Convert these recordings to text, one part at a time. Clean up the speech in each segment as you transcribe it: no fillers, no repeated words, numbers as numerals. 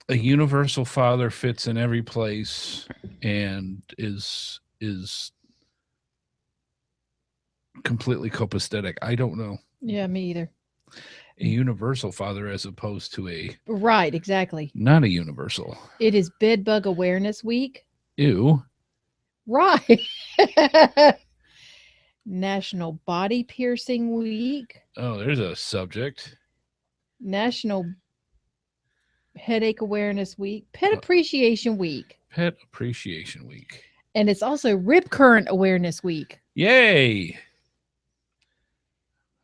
a universal father fits in every place and is completely copacetic. I don't know. Yeah, me either. A universal father as opposed to a Right, exactly. not a universal. It is Bed Bug Awareness Week. Ew. Right. National Body Piercing Week. Oh, there's a subject. National Headache Awareness Week. Pet Appreciation Week. Pet Appreciation Week. And it's also Rip Current Awareness Week. Yay.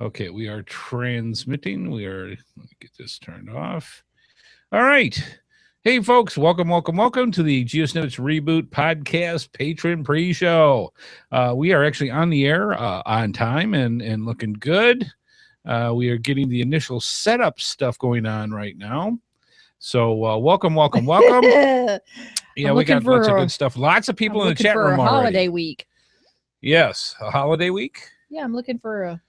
Okay, we are transmitting. Let me get this turned off. All right. Hey, folks, welcome to the GeoSnippits Reboot Podcast Patron Pre-Show. We are actually on the air on time and looking good. We are getting the initial setup stuff going on right now. So welcome. Yeah, we got lots of good stuff. Lots of people in the chat room already. Holiday week. Yes, a holiday week? Yeah, I'm looking for a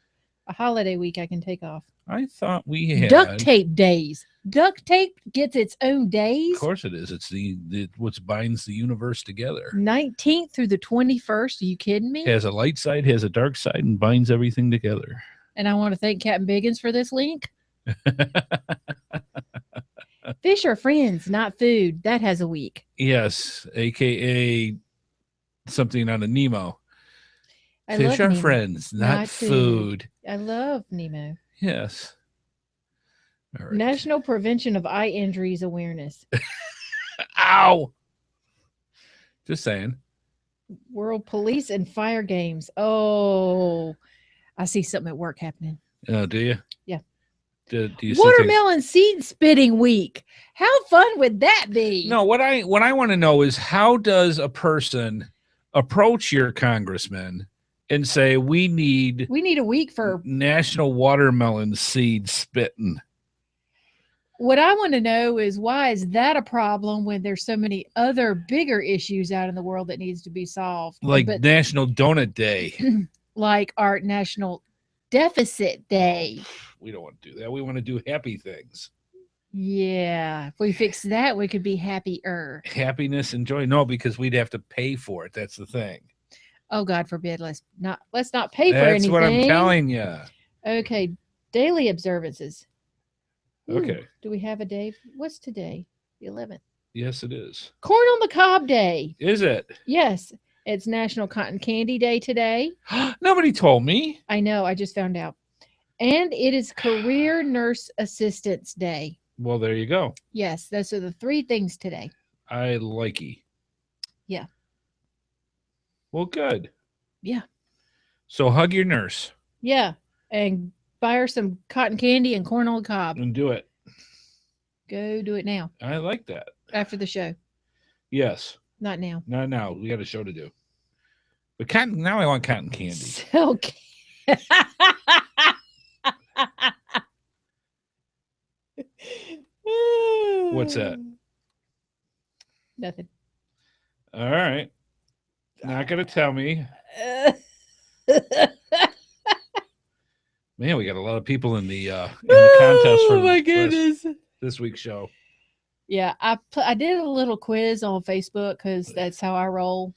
holiday week I can take off. I thought we had duct tape days. Duct tape gets its own days. Of course it is. It's the what binds the universe together. 19th through the 21st. Are you kidding me? Has a light side, has a dark side, and binds everything together. And I want to thank Captain Biggins for this link. Fish are friends, not food. That has a week. Yes, aka something out of Nemo. Fish are Nemo. Friends, not food. I love Nemo. Yes. All right. National Prevention of Eye Injuries Awareness. Ow. Just saying. World Police and Fire Games. Oh, I see something at work happening. Oh, do you? Yeah. Do you Watermelon Seed Spitting Week. How fun would that be? No, what I want to know is how does a person approach your congressman and say we need a week for National Watermelon Seed Spitting? What I want to know is why is that a problem when there's so many other bigger issues out in the world that needs to be solved? Like National Donut Day. Like our National Deficit Day. We don't want to do that. We want to do happy things. Yeah. If we fix that, we could be happier. Happiness and joy. No, because we'd have to pay for it. That's the thing. Oh, God forbid. Let's not pay for anything. That's what I'm telling you. Okay. Daily observances. Ooh, okay. Do we have a day? What's today? The 11th. Yes, it is. Corn on the Cob Day. Is it? Yes. It's National Cotton Candy Day today. Nobody told me. I know. I just found out. And it is Career Nurse Assistance Day. Well, there you go. Yes. Those are the three things today. I likey. Yeah. Well, good. Yeah. So hug your nurse. Yeah. And buy her some cotton candy and corn on the cob. And do it. Go do it now. I like that. After the show. Yes. Not now. Not now. We got a show to do. But now I want cotton candy. Okay. What's that? Nothing. All right. Not going to tell me. Man, we got a lot of people in the contest for my goodness. This week's show. Yeah, I did a little quiz on Facebook because that's how I roll.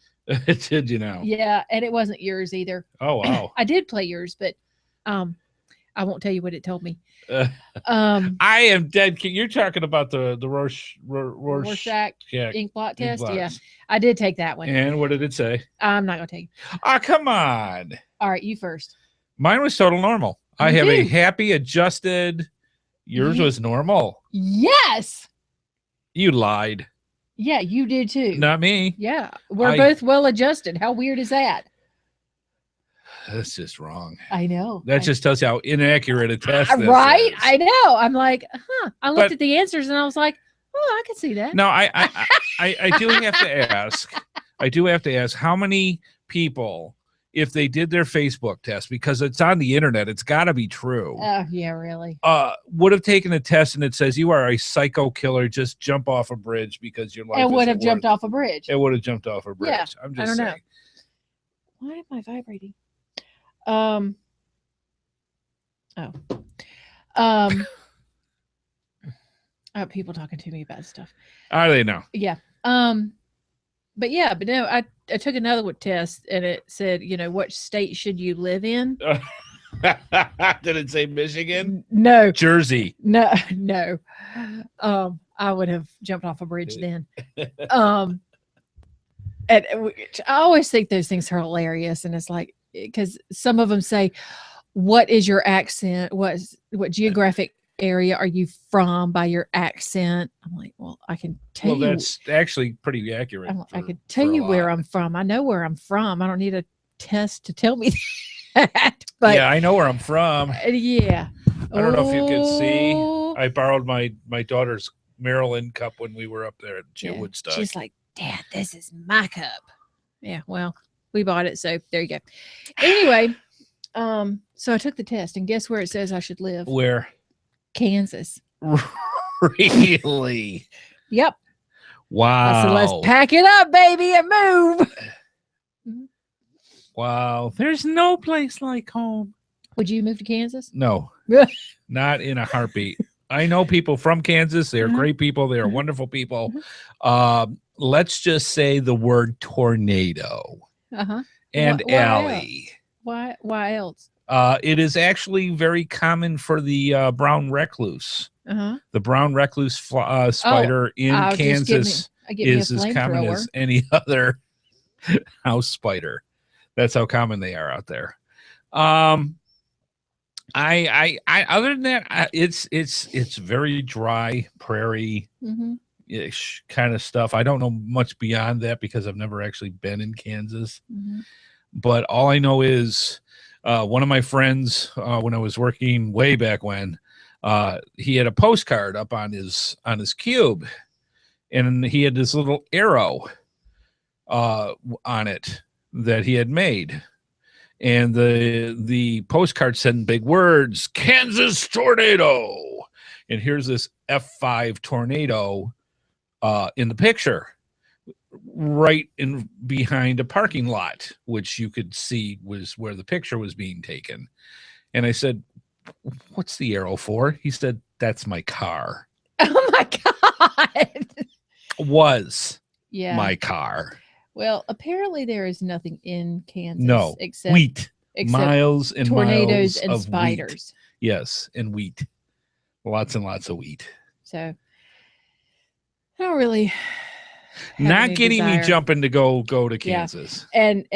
Did you know? Yeah, and it wasn't yours either. Oh, wow. I did play yours, but I won't tell you what it told me. I am dead. You're talking about the Rorschach ink blot test? Yeah, I did take that one. And what did it say? I'm not going to tell you. Oh, come on. All right, you first. Mine was total normal. I have a happy adjusted. Yours was normal. Yes. You lied. Yeah, you did too. Not me. Yeah, we're both well adjusted. How weird is that? That's just wrong. I know. That just tells you how inaccurate a test is. Right? I know. I'm like, I looked at the answers and I was like, oh, I can see that. No, I do have to ask. I do have to ask how many people, if they did their Facebook test, because it's on the internet, it's got to be true. Oh, yeah, really. Would have taken a test and it says you are a psycho killer. Just jump off a bridge because your life. It would have jumped off a bridge. It would have jumped off a bridge. Yeah, I'm just saying. Why am I vibrating? People talking to me about stuff. Are they now? Yeah. But no, I took another test and it said, what state should you live in? Did it say Michigan? No. Jersey? No. I would have jumped off a bridge then. And I always think those things are hilarious, and it's like, because some of them say, "What is your accent? What geographic area are you from by your accent?" I'm like, well, I can tell you. Well, that's actually pretty accurate. I could tell you where I'm from. I know where I'm from. I don't need a test to tell me that. But yeah, I know where I'm from. Yeah. I don't know if you can see. I borrowed my daughter's Maryland cup when we were up there at Woodstock. She's like, Dad, this is my cup. Yeah, well, we bought it, so there you go. Anyway, so I took the test, and guess where it says I should live? Where? Kansas. Really? Yep. Wow. So let's pack it up, baby, and move. Wow. There's no place like home. Would you move to Kansas? No. Not in a heartbeat. I know people from Kansas. They're great people. They're wonderful people. Let's just say the word tornado and alley. Why else? It is actually very common for the brown recluse. The brown recluse spider in Kansas is as common as any other house spider. That's how common they are out there. I other than that, it's very dry prairie-ish kind of stuff. I don't know much beyond that because I've never actually been in Kansas. But all I know is one of my friends, when I was working way back when, he had a postcard up on his cube, and he had this little arrow on it that he had made. And the postcard said in big words, Kansas tornado. And here's this F5 tornado in the picture, right in behind a parking lot, which you could see was where the picture was being taken. And I said, what's the arrow for? He said, that's my car. Oh my God. Was my car. Well, apparently there is nothing in Kansas except wheat, miles and tornadoes miles and of spiders. Wheat. Yes, and wheat. Lots and lots of wheat. So I don't really not getting me jumping to go to Kansas. And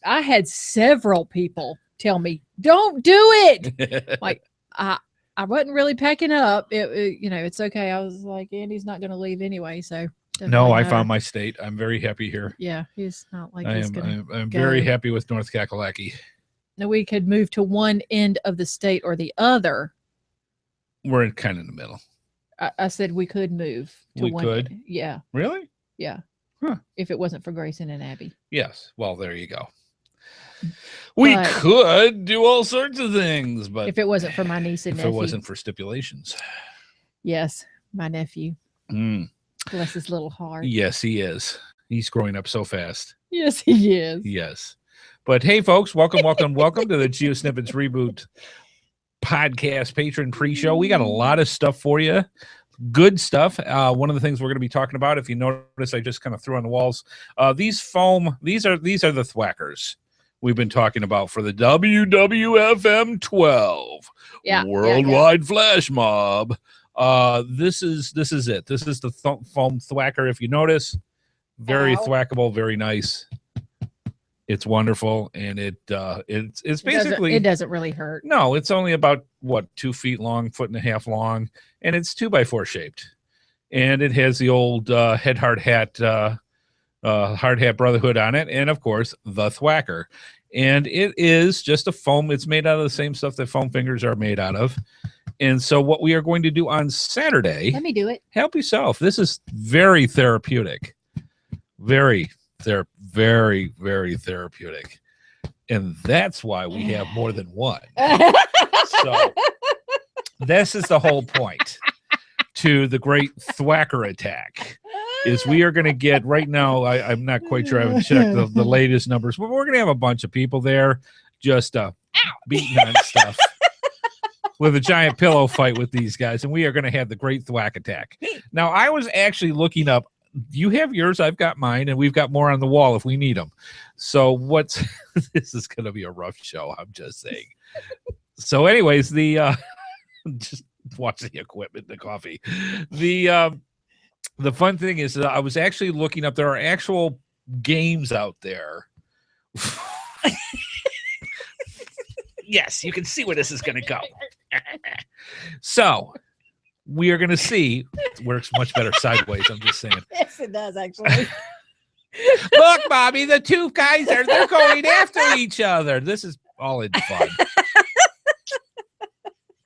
I had several people tell me, don't do it. Like I wasn't really packing up. It's okay. I was like, Andy's not going to leave anyway, so. No, I found my state. I'm very happy here. Yeah, he's not like I'm very happy with North Kakalaki. Now we could move to one end of the state or the other. We're kind of in the middle. I said we could move to one. Could? Yeah. Really? Yeah. Huh. If it wasn't for Grayson and Abby. Yes. Well, there you go. We could do all sorts of things, but if it wasn't for my niece and nephew. If it wasn't for stipulations. Yes, my nephew. Bless his little heart. Yes, he is. He's growing up so fast. Yes, he is. Yes. But hey, folks, welcome to the GeoSnippits Reboot Podcast Patron Pre-Show. We got a lot of stuff for you. Good stuff. One of the things we're going to be talking about, if you notice, I just kind of threw on the walls. These are the thwackers we've been talking about for the WWFM 12 Worldwide Flash Mob. This is it. This is the foam thwacker. If you notice, very thwackable, very nice. It's wonderful, and it's basically it doesn't really hurt. No, it's only about 2 feet long, 1.5 feet long, and it's 2x4 shaped, and it has the old HeadHardHat Hard Hat Brotherhood on it, and of course the thwacker. And it is just a foam. It's made out of the same stuff that foam fingers are made out of. And so what we are going to do on Saturday, let me do it. Help yourself. This is very therapeutic. Very, very, very therapeutic. And that's why we have more than one. So this is the whole point to the great thwacker attack. Is we are going to get right now. I'm not quite sure. I haven't checked the latest numbers, but we're going to have a bunch of people there just beating on stuff with a giant pillow fight with these guys, and we are going to have the Great Thwack Attack. Now, I was actually looking up. You have yours, I've got mine, and we've got more on the wall if we need them. So this is going to be a rough show, I'm just saying. So anyways, just watch the equipment, the coffee. The fun thing is that I was actually looking up, there are actual games out there. Yes, you can see where this is going to go. So we are going to see. It works much better sideways, I'm just saying. Yes, it does, actually. Look, Bobby, the two guys they're going after each other. This is all in fun.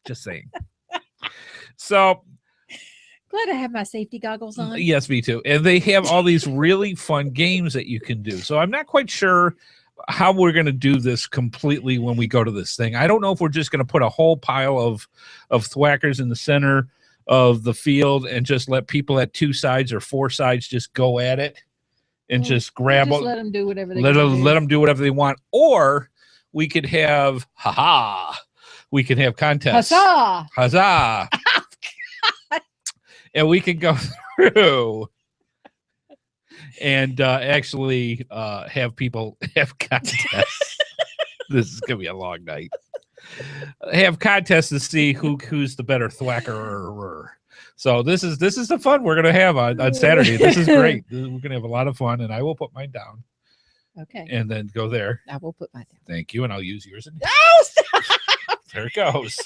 Just saying. So Glad I have my safety goggles on. yes, me too. And they have all these really fun games that you can do. So I'm not quite sure how we're going to do this completely when we go to this thing. I don't know if we're just going to put a whole pile of thwackers in the center of the field and just let people at 2 sides or 4 sides just go at it and just grab Just let them do whatever they let them do whatever they want. Or we could have we can have contests. Huzzah! Huzzah! And we can go through and actually have people have contests. This is gonna be a long night. Have contests to see who's the better thwacker. So this is the fun we're gonna have on Saturday. This is great. We're gonna have a lot of fun, and I will put mine down. Okay. And then go there. I will put mine down. Thank you, and I'll use yours. No, stop! There it goes.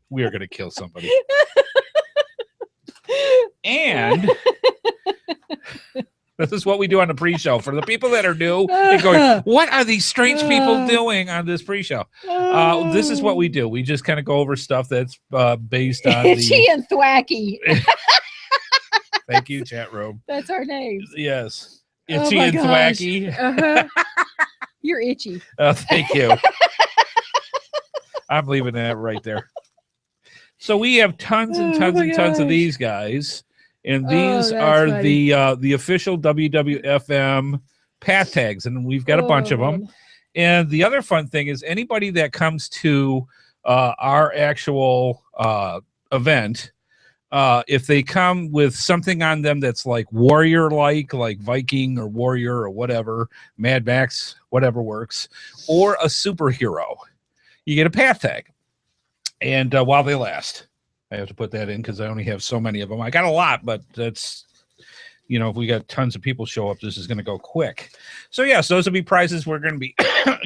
We are gonna kill somebody. And this is what we do on the pre-show for the people that are new and going, what are these strange people doing on this pre-show? This is what we do. We just kind of go over stuff that's based on Itchy and Thwacky. Thank you, chat room. That's our names. Yes. Oh Itchy my and gosh. Thwacky. Uh-huh. You're itchy. Thank you. I'm leaving that right there. So we have tons and tons and tons of these guys, and these are funny. the official WWFM path tags, and we've got a bunch of them. And the other fun thing is anybody that comes to our actual event, if they come with something on them that's like warrior-like Viking or warrior or whatever, Mad Max, whatever works, or a superhero, you get a path tag. And while they last, I have to put that in because I only have so many of them. I got a lot, but that's, if we got tons of people show up, this is going to go quick. So yes, those will be prizes we're going to be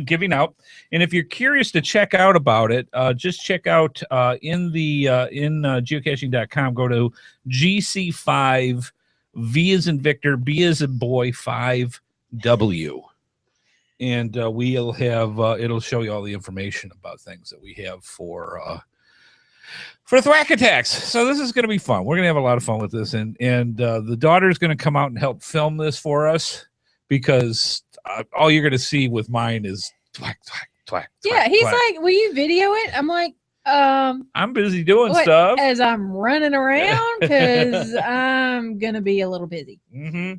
giving out. And if you're curious to check out about it, just check out in geocaching.com, go to GC5 V as in Victor, B as in boy, 5W. And we'll have it'll show you all the information about things that we have for thwack attacks. So this is going to be fun. We're going to have a lot of fun with this, and the daughter's going to come out and help film this for us because all you're going to see with mine is thwack, thwack, thwack. Yeah, he's thwack. like, "Will you video it?" I'm like, I'm busy doing stuff as I'm running around because I'm gonna be a little busy." Mm-hmm.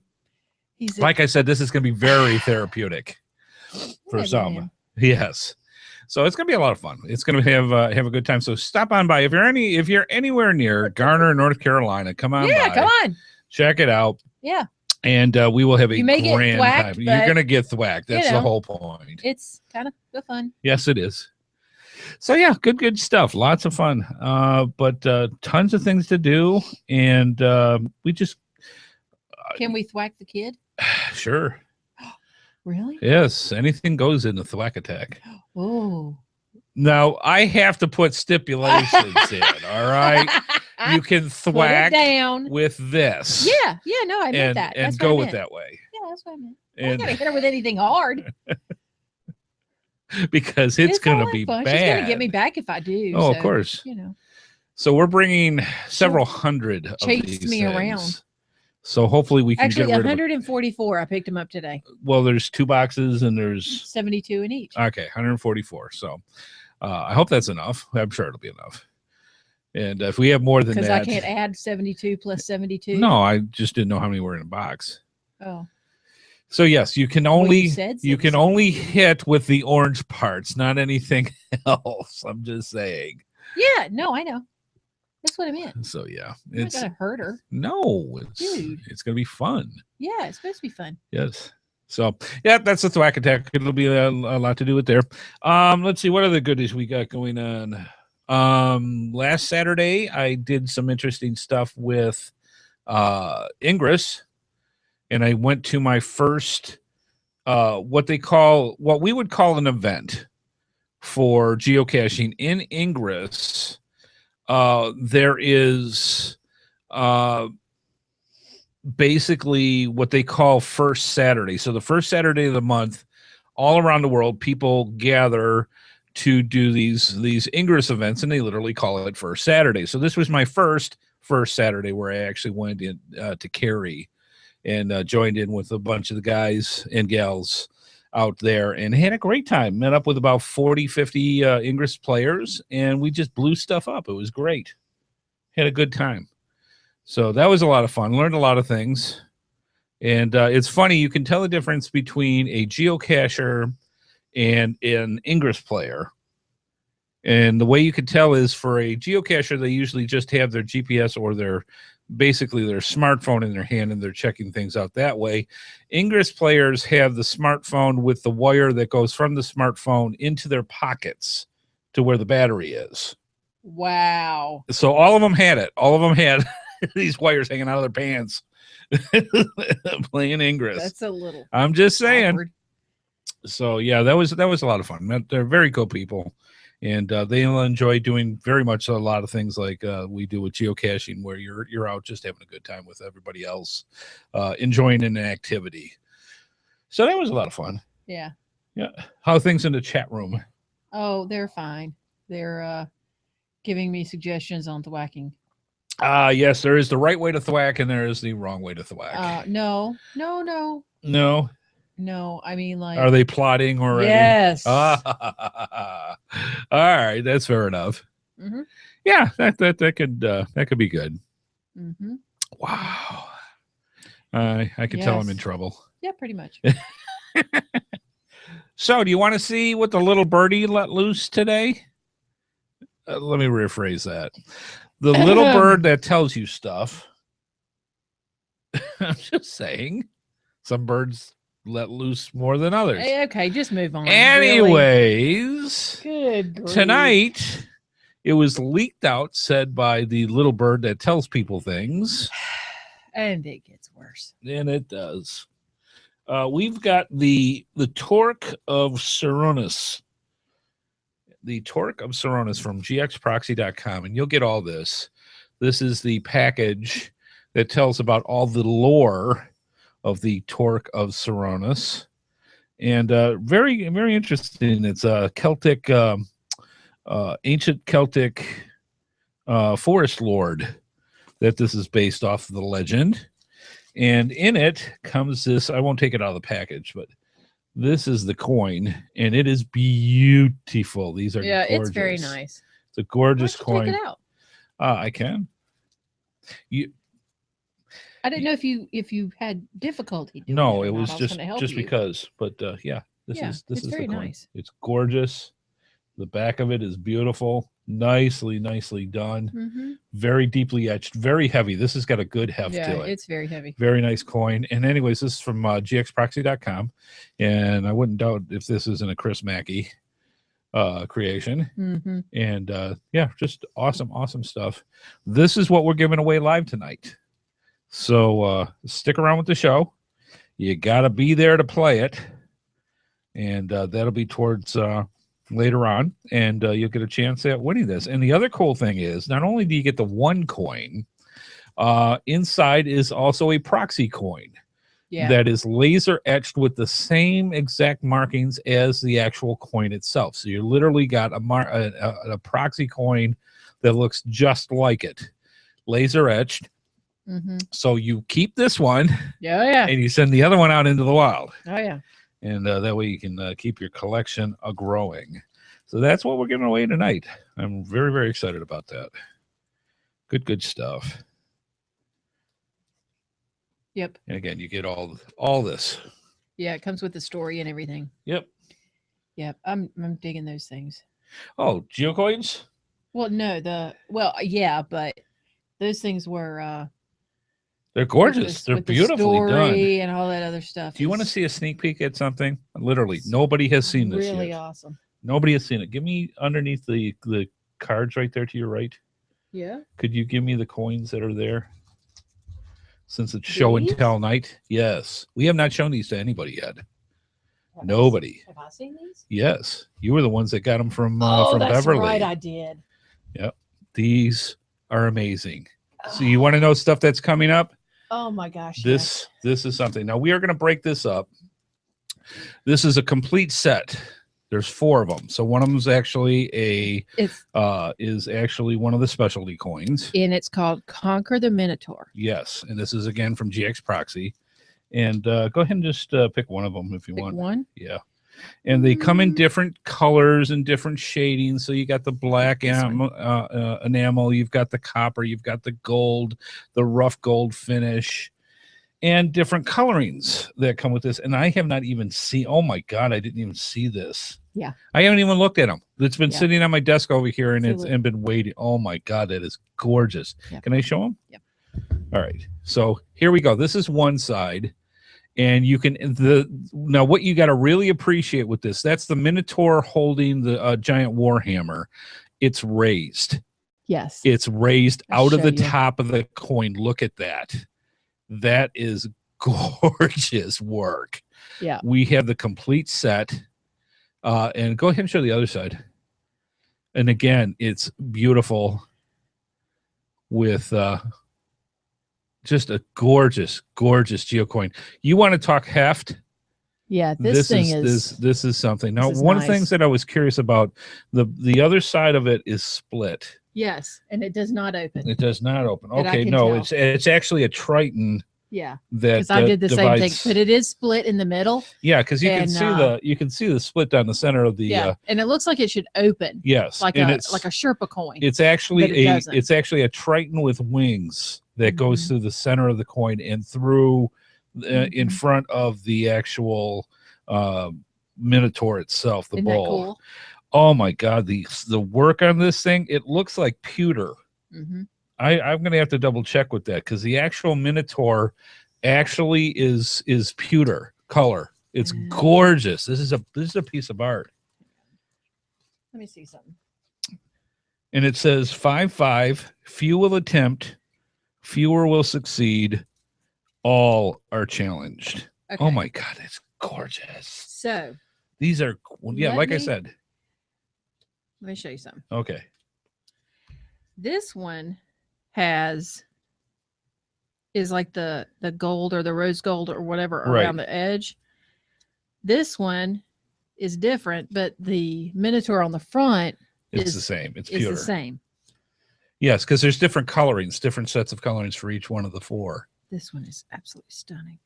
He said, Like I said, this is going to be very therapeutic for some. Man. Yes. So it's going to be a lot of fun. It's going to have a good time. So stop on by if you're anywhere near Garner, North Carolina. Come on by. Come on. Check it out. Yeah. And we will have a grand thwacked, time. You're going to get thwacked. That's the whole point. It's kind of the fun. Yes, it is. So yeah, good stuff. Lots of fun. But tons of things to do, and we just can we thwack the kid? Sure. Really? Yes, anything goes in the thwack attack. Oh. Now I have to put stipulations in. All right, you can thwack down with this. Yeah, no, I meant that. And go with that way. Yeah, that's what I meant. And I gotta hit her with anything hard because it's gonna be fun. bad. She's gonna get me back if I do. Oh, so, of course. So we're bringing several hundred of chased these me things. Around. So hopefully we can actually get rid 144. I picked them up today. Well, there's 2 boxes and there's 72 in each. Okay, 144. So I hope that's enough. I'm sure it'll be enough. And if we have more than that, because I can't add 72 plus 72. No, I just didn't know how many were in a box. Oh. So yes, you can only you can only hit with the orange parts, not anything else. I'm just saying. Yeah, no, I know. That's what I meant. So yeah, You're not it's gonna hurt her. no, Dude. it's gonna be fun. Yeah, it's supposed to be fun. Yes. So yeah, that's the Thwack Attack. It'll be a lot to do with there. Let's see what other goodies we got going on. Last Saturday I did some interesting stuff with Ingress, and I went to my first what we would call an event for geocaching in Ingress. There is basically what they call First Saturday. So the first Saturday of the month, all around the world, people gather to do these Ingress events, and they literally call it First Saturday. So this was my first Saturday where I actually went in to Cary and joined in with a bunch of the guys and gals out there and had a great time. Met up with about 40, 50 Ingress players, and we just blew stuff up. It was great. Had a good time. So that was a lot of fun. Learned a lot of things. And it's funny, you can tell the difference between a geocacher and an Ingress player. And the way you can tell is for a geocacher, they usually just have their GPS or their smartphone in their hand, and they're checking things out that way. Ingress players have the smartphone with the wire that goes from the smartphone into their pockets to where the battery is. Wow. So all of them had it. All of them had these wires hanging out of their pants playing Ingress. That's a little I'm just saying. awkward. So yeah, that was a lot of fun. They're very cool people, and they'll enjoy doing very much a lot of things like we do with geocaching, where you're out just having a good time with everybody else, enjoying an activity. So that was a lot of fun. Yeah. Yeah. How are things in the chat room? Oh, they're fine. They're giving me suggestions on thwacking. Yes, there is the right way to thwack, and there is the wrong way to thwack. No. No, I mean, like, are they plotting already? Yes. All right, that's fair enough. Mm-hmm. Yeah, that could be good. Mm-hmm. Wow. I can tell I'm in trouble. Yeah, pretty much. So, do you want to see what the little birdie let loose today? Let me rephrase that. The little bird that tells you stuff. I'm just saying. Some birds let loose more than others. Okay, just move on. Anyways, really? Good grief. Tonight it was leaked out, said by the little bird that tells people things. And it gets worse. And it does. We've got the Torque of Seronis. The Torque of Seronis from gxproxy.com, and you'll get all this. This is the package that tells about all the lore of the Torque of Seronis, and very, very interesting. It's a Celtic, ancient Celtic forest lord that this is based off of the legend, and in it comes this. I won't take it out of the package, but this is the coin, and it is beautiful. These are gorgeous. It's very nice. It's a gorgeous coin. Take it out. I can. I didn't know if you had difficulty doing no, it. It was just because. But yeah, this is very the coin. Nice. It's gorgeous. The back of it is beautiful. Nicely done. Mm-hmm. Very deeply etched. Very heavy. This has got a good heft to it. It's very heavy. Very nice coin. And anyways, this is from gxproxy.com. And I wouldn't doubt if this isn't a Chris Mackey creation. Mm-hmm. And yeah, just awesome stuff. This is what we're giving away live tonight. So stick around with the show. You got to be there to play it. And that'll be towards later on. And you'll get a chance at winning this. And the other cool thing is, not only do you get the one coin, inside is also a proxy coin. Yeah. That is laser etched with the same exact markings as the actual coin itself. So you literally got a proxy coin that looks just like it, laser etched. Mm-hmm. So you keep this one, and you send the other one out into the wild. Oh yeah, and that way you can keep your collection growing. So that's what we're giving away tonight. I'm very, very excited about that. Good stuff. Yep. And again, you get all this. Yeah, it comes with the story and everything. Yep. I'm digging those things. Oh, geocoins? Well, no, yeah, but those things were They're gorgeous. They're with the beautifully done. story and all that other stuff. Do you want to see a sneak peek at something? Literally, nobody has seen this really yet. awesome. Nobody has seen it. Give me underneath the cards right there to your right. Yeah. Could you give me the coins that are there? Since it's show and tell night. Yes. We have not shown these to anybody yet. Nobody. Have I seen these? Yes. You were the ones that got them from that's Beverly. Right, I did. Yep. These are amazing. So you want to know stuff that's coming up? Oh my gosh. This is something. Now we are going to break this up. This is a complete set. There's 4 of them. So one of them is actually one of the specialty coins. And it's called Conquer the Minotaur. Yes. And this is again from GX Proxy. And go ahead and just pick one of them if you want. One? Yeah. And they come in different colors and different shadings. So you got the black enamel, you've got the copper, you've got the gold, the rough gold finish, and different colorings that come with this. And I have not even seen, oh my God, I didn't even see this. Yeah. I haven't even looked at them. It's been sitting on my desk over here and it's been waiting. Oh my God, that is gorgeous. Yep. Can I show them? Yep. All right. So here we go. This is one side. And you can now what you got to really appreciate with this, that's the Minotaur holding the giant warhammer. It's raised. Yes. It's raised out of the top of the coin. Look at that. That is gorgeous work. Yeah. We have the complete set. And go ahead and show the other side. And again, it's beautiful with just a gorgeous geocoin. You want to talk heft? Yeah, this is something. Now, one of the things that I was curious about, the other side of it is split. Yes, and it does not open. It does not open. Okay, no, it's actually a Triton. Yeah, because I did the same thing, but it is split in the middle. Yeah, because you can see the split down the center of the. Yeah, and it looks like it should open. Yes, like a Sherpa coin. It's actually a Triton with wings that goes through the center of the coin and through in front of the actual Minotaur itself, the bowl. Cool? Oh my God, the work on this thing, it looks like pewter. I'm going to have to double check with that because the actual Minotaur actually is pewter color. It's gorgeous. This is a piece of art. Let me see something. And it says 5-5, few will attempt, fewer will succeed, all are challenged. Okay. Oh my God, it's gorgeous. So these are I said. Let me show you something. Okay. This one is like the gold or the rose gold or whatever around the edge. This one is different, but the Minotaur on the front is the same. It's pewter. It's the same. Yes, because there's different colorings, different sets of colorings for each one of the 4. This one is absolutely stunning.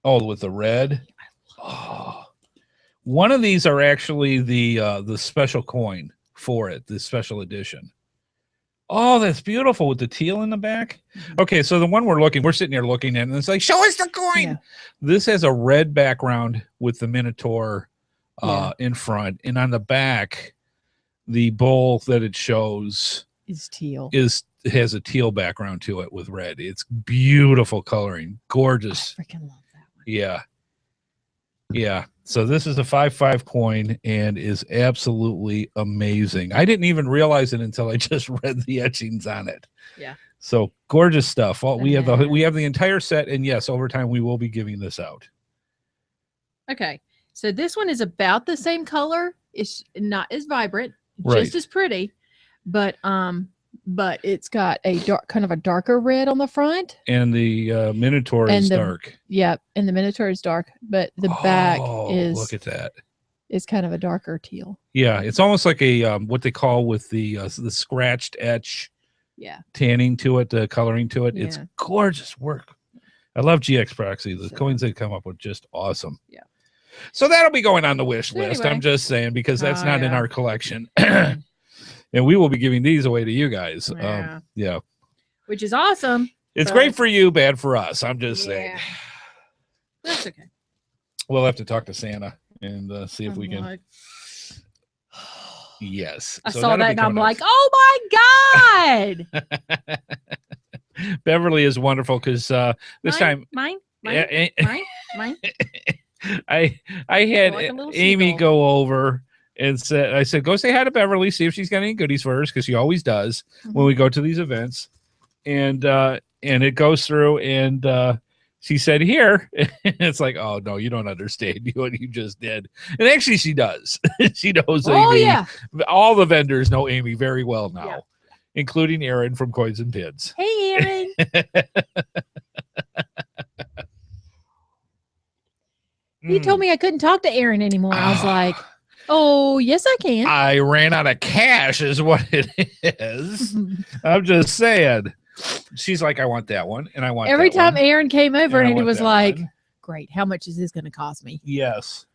Oh, with the red. One of these are actually the special coin for it, the special edition. Oh, that's beautiful with the teal in the back. Okay, so the one we're sitting here looking at, and it's like, show us the coin. Yeah. This has a red background with the Minotaur in front, and on the back, the bowl that it shows is teal. Has a teal background to it with red. It's beautiful coloring, gorgeous. I freaking love that one. Yeah. Yeah. So this is a 5-5 coin and is absolutely amazing. I didn't even realize it until I just read the etchings on it. Yeah. So gorgeous stuff. Well, we have the entire set, and yes, over time we will be giving this out. Okay. So this one is about the same color. It's not as vibrant, right, just as pretty, but it's got a kind of a darker red on the front. And the Minotaur is dark. Yeah, and the Minotaur is dark, but the back is, look at that. It's kind of a darker teal. Yeah, it's almost like a what they call with the scratched etch. Yeah. Tanning to it, coloring to it. Yeah. It's gorgeous work. I love GX Proxy. The coins they come up with just awesome. Yeah. So that'll be going on the wish list. Anyway. I'm just saying, because that's not in our collection. And we will be giving these away to you guys. Yeah. Which is awesome. It's great for you, bad for us. I'm just saying. That's okay. We'll have to talk to Santa and see if we can. Yes. I So saw that'll that be and I'm coming up. like, oh my God. Beverly is wonderful because this time Mine. I had Like a little Amy seagull. go over and I said, go say hi to Beverly, see if she's got any goodies for us, because she always does when we go to these events. And it goes through, and she said, here. It's like, oh no, you don't understand what you just did. And actually she does. She knows Oh, Amy. yeah. All the vendors know Amy very well now, Yeah. including Aaron from Coins and Pins. Hey, Aaron. He told me I couldn't talk to Aaron anymore. I was like, oh, yes, I can. I ran out of cash is what it is. I'm just saying. She's like, I want that one, and I want every that time one. Aaron came over and he was like, one. great, how much is this going to cost me? Yes.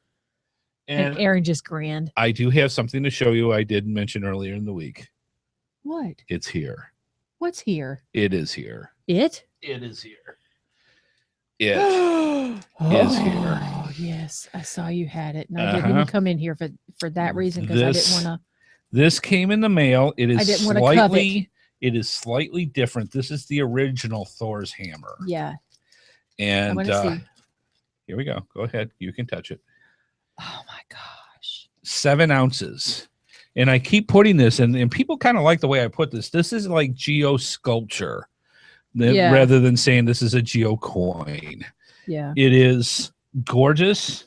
And Aaron just grinned. I do have something to show you I did mention earlier in the week. What? It's here. What's here? It is here. It? It is here. It is here. Oh, yes. I saw you had it. And I didn't even come in here for that reason, because I didn't want to. This came in the mail. It is I didn't want to covet. It is slightly different. This is the original Thor's hammer. Yeah. And I want to see. Here we go. Go ahead. You can touch it. Oh my gosh. 7 ounces. And I keep putting this in, and people kind of like the way I put this. This is like geo sculpture rather than saying this is a geo coin. Yeah. It is gorgeous.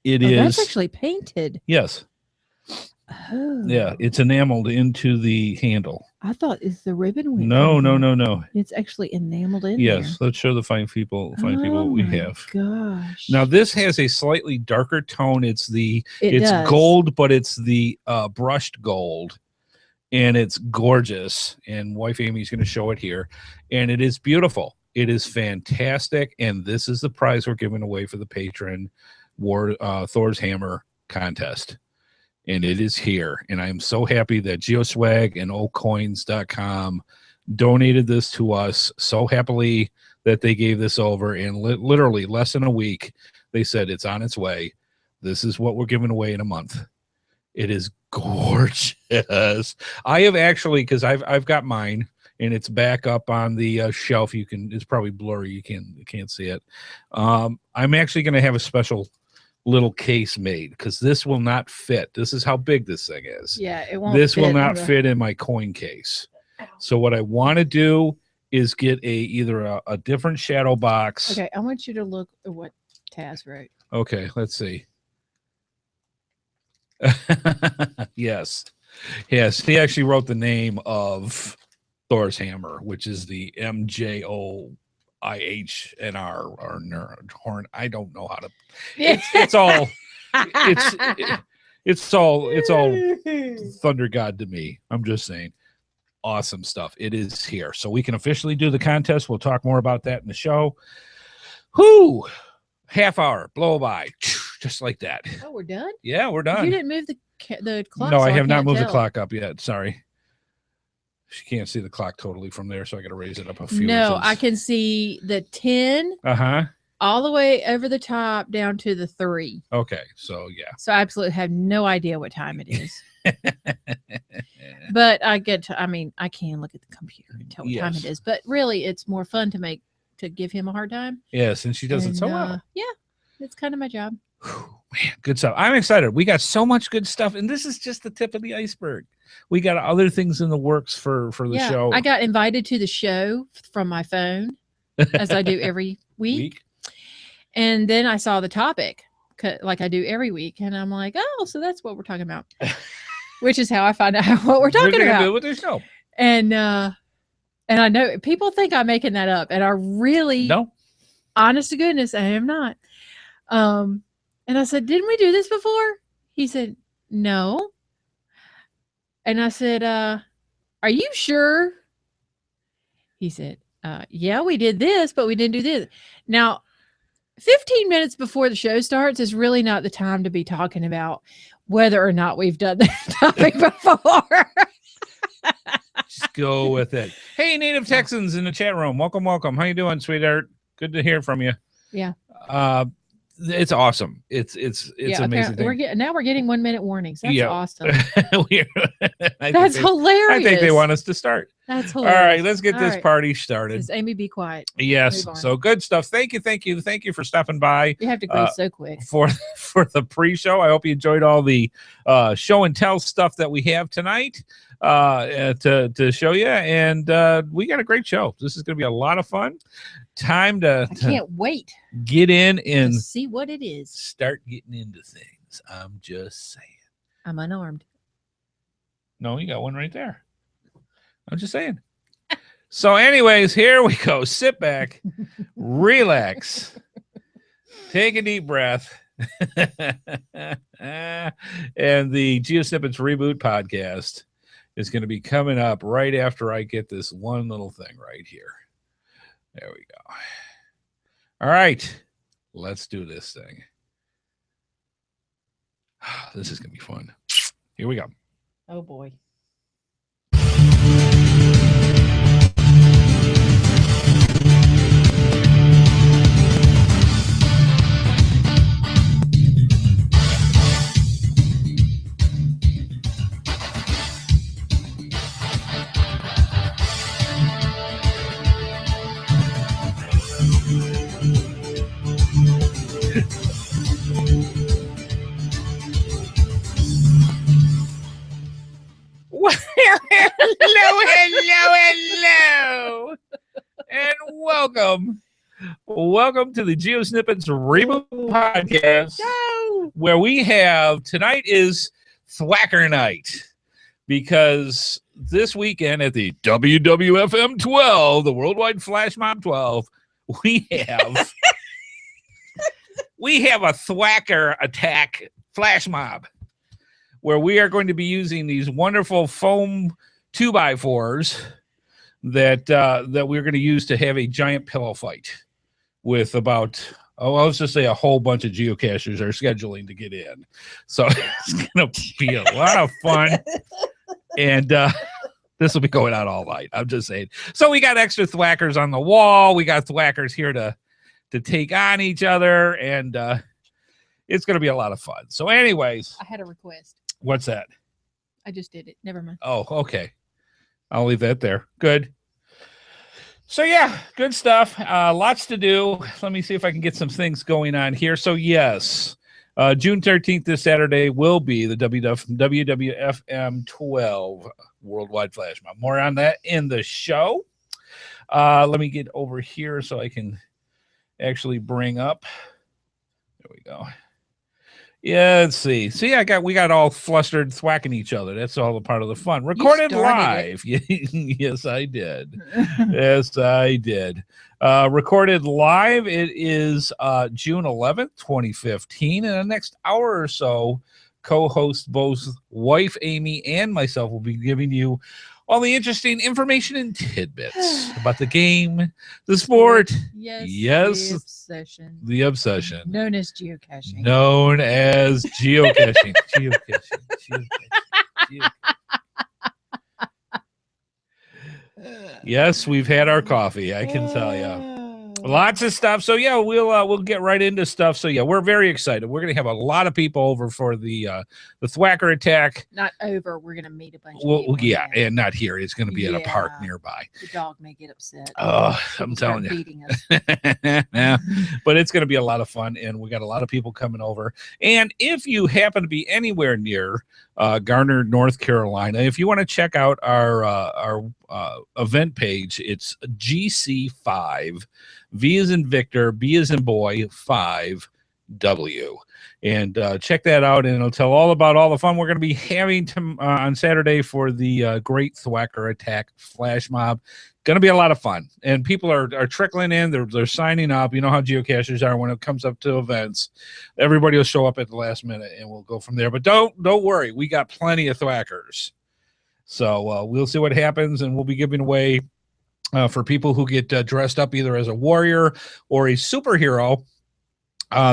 That's actually painted. Yes. Oh. Yeah, it's enameled into the handle. I thought it's the ribbon. No. It's actually enameled in there. Yes, let's show the fine people what we have. Gosh. Now this has a slightly darker tone. It's gold, but it's the brushed gold, and it's gorgeous. And wife Amy's going to show it here, and it is beautiful. It is fantastic, and this is the prize we're giving away for the patron Thor's Hammer contest. And it is here. And I'm so happy that GeoSwag and oldcoins.com donated this to us so happily that they gave this over. And literally less than a week, they said it's on its way. This is what we're giving away in a month. It is gorgeous. I have actually, because I've got mine, and it's back up on the shelf. It's probably blurry. You can't see it. I'm actually going to have a special little case made, because this will not fit. This is how big this thing is. Yeah, it won't. This will not fit in my coin case. So what I want to do is get either a different shadow box. Okay, I want you to look at what Taz wrote. Okay, let's see. Yes, he actually wrote the name of Thor's hammer, which is the MJOIHNR or horn. I don't know how to. It's all Thunder God to me. I'm just saying, awesome stuff. It is here, so we can officially do the contest. We'll talk more about that in the show. Whoo! Half hour blow by, just like that. Oh, we're done. Yeah, we're done. You didn't move the clock. No, so I have not moved tell. the clock up yet. Sorry. She can't see the clock totally from there, so I got to raise it up a few No, inches. I can see the 10 all the way over the top down to the 3. Okay, so yeah. So I absolutely have no idea what time it is. But I can look at the computer and tell what time it is. But really, it's more fun to give him a hard time. Yes, and she does it so well. Yeah, it's kind of my job. Man, good stuff. I'm excited. We got so much good stuff, and this is just the tip of the iceberg. We got other things in the works for the show. I got invited to the show from my phone, as I do every week. And then I saw the topic, like I do every week, and I'm like, oh, so that's what we're talking about. Which is how I find out what we're talking about. Do with the show. And I know people think I'm making that up, and I really, no, honest to goodness, I am not. And I said, didn't we do this before? He said, no. And I said, are you sure? He said, yeah, we did this, but we didn't do this. Now, 15 minutes before the show starts is really not the time to be talking about whether or not we've done that topic before. Just go with it. Hey, Native Texans in the chat room. Welcome. How you doing, sweetheart? Good to hear from you. Yeah. It's awesome. It's amazing. We're getting 1 minute warnings. That's awesome. That's hilarious. I think they want us to start. That's hilarious. All right, let's get this party started. Amy, be quiet. Yes. So good stuff. Thank you for stopping by. You have to go so quick for the pre-show. I hope you enjoyed all the show and tell stuff that we have tonight to show you, and we got a great show. This is going to be a lot of fun. Time to I can't wait. Get in and see what it is. Start getting into things. I'm just saying. I'm unarmed. No, you got one right there. I'm just saying. So anyways, here we go. Sit back, relax, take a deep breath. And the GeoSnippits Reboot Podcast is going to be coming up right after I get this one little thing right here. There we go. All right, let's do this thing. This is going to be fun. Here we go. Oh, boy. Hello, and welcome to the GeoSnippits Reboot Podcast, where we have tonight is Thwacker Night, because this weekend at the WWFM 12, the Worldwide Flash Mob 12, we have a Thwacker attack flash mob, where we are going to be using these wonderful foam 2x4s that we're going to use to have a giant pillow fight with about, let's just say a whole bunch of geocachers are scheduling to get in. So it's going to be a lot of fun. And this will be going out all night. I'm just saying. So we got extra thwackers on the wall. We got thwackers here to take on each other. And it's going to be a lot of fun. So anyways. I had a request. What's that? I just did it. Never mind. Oh, okay. I'll leave that there. Good. So yeah, good stuff. Lots to do. Let me see if I can get some things going on here. So yes, June 13th, this Saturday, will be the WWFM 12 Worldwide Flash Mob. More on that in the show. Let me get over here so I can actually bring up. There we go. Yeah, let's see. See, we got all flustered, thwacking each other. That's all a part of the fun. Recorded live. Yes, I did. Yes, I did. Recorded live. It is June 11th, 2015. In the next hour or so, co-host both wife Amy and myself will be giving you all the interesting information and tidbits about the game, the sport. Yes. The obsession. Known as geocaching. Geocaching. Yes, we've had our coffee, I can tell you. Lots of stuff. So yeah, we'll get right into stuff. So yeah, we're very excited. We're gonna have a lot of people over for the Thwacker attack. Not over. We're gonna meet a bunch of people. Yeah, and not here. It's gonna be at a park nearby. The dog may get upset. Oh, I'm telling you. Beating us. Yeah, but it's gonna be a lot of fun, and we got a lot of people coming over. And if you happen to be anywhere near Garner, North Carolina, if you want to check out our event page, it's GC5. V as in Victor, B as in boy, 5W. And check that out, and it'll tell all about all the fun we're going to be having on Saturday for the Great Thwacker Attack Flash Mob. Going to be a lot of fun, and people are trickling in. They're signing up. You know how geocachers are when it comes up to events. Everybody will show up at the last minute, and we'll go from there. But don't worry, we got plenty of thwackers. So we'll see what happens, and we'll be giving away for people who get dressed up either as a warrior or a superhero.